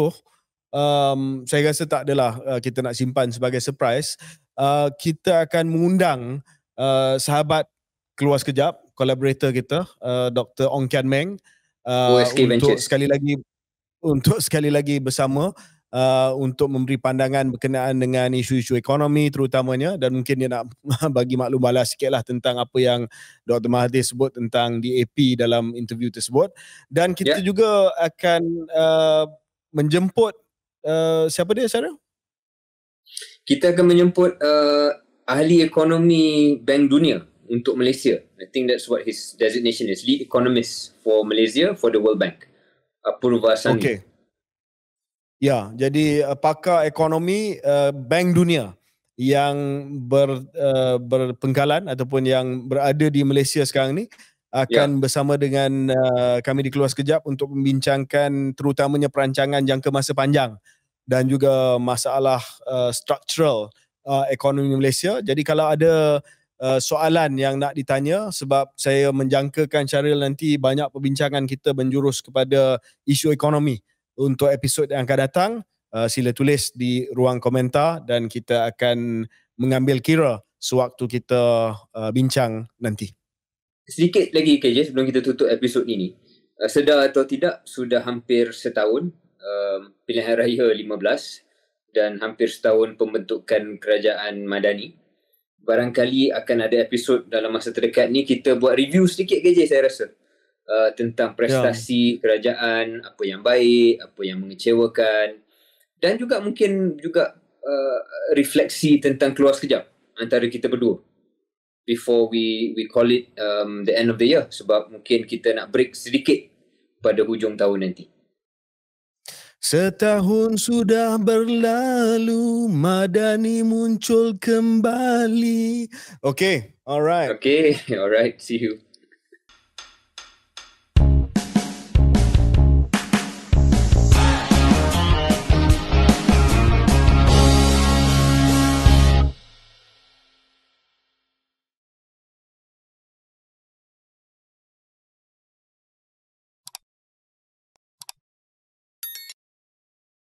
Saya rasa tak adalah kita nak simpan sebagai surprise. Kita akan mengundang sahabat keluar sekejap, collaborator kita, Dr. Ong Kian Meng, OSK untuk Ventures. sekali lagi bersama untuk memberi pandangan berkenaan dengan isu-isu ekonomi terutamanya, dan mungkin dia nak bagi maklum balas sikit lah tentang apa yang Dr. Mahathir sebut tentang DAP dalam interview tersebut. Dan kita juga akan menjemput siapa dia, Sarah? Kita akan menjemput ahli ekonomi Bank Dunia untuk Malaysia. I think that's what his designation is, lead economist for Malaysia for the World Bank. Apurva Sani. Okay. Ya, jadi pakar ekonomi Bank Dunia yang berpenggalan ataupun yang berada di Malaysia sekarang ni akan bersama dengan kami di Keluar Sekejap untuk membincangkan terutamanya perancangan jangka masa panjang dan juga masalah structural ekonomi Malaysia. Jadi kalau ada soalan yang nak ditanya, sebab saya menjangkakan Syaril nanti banyak perbincangan kita menjurus kepada isu ekonomi untuk episod yang akan datang, sila tulis di ruang komentar dan kita akan mengambil kira sewaktu kita bincang nanti. Sedikit lagi KJ sebelum kita tutup episod ini. Sedar atau tidak, sudah hampir setahun pilihan raya 15 dan hampir setahun pembentukan kerajaan Madani. Barangkali akan ada episod dalam masa terdekat ni kita buat review sedikit KJ, saya rasa. Tentang prestasi kerajaan, apa yang baik, apa yang mengecewakan, dan juga mungkin juga refleksi tentang Keluar Sekejap antara kita berdua before we call it the end of the year, sebab mungkin kita nak break sedikit pada hujung tahun nanti. Setahun sudah berlalu, Madani muncul kembali. Okay, alright. Okay, alright, see you.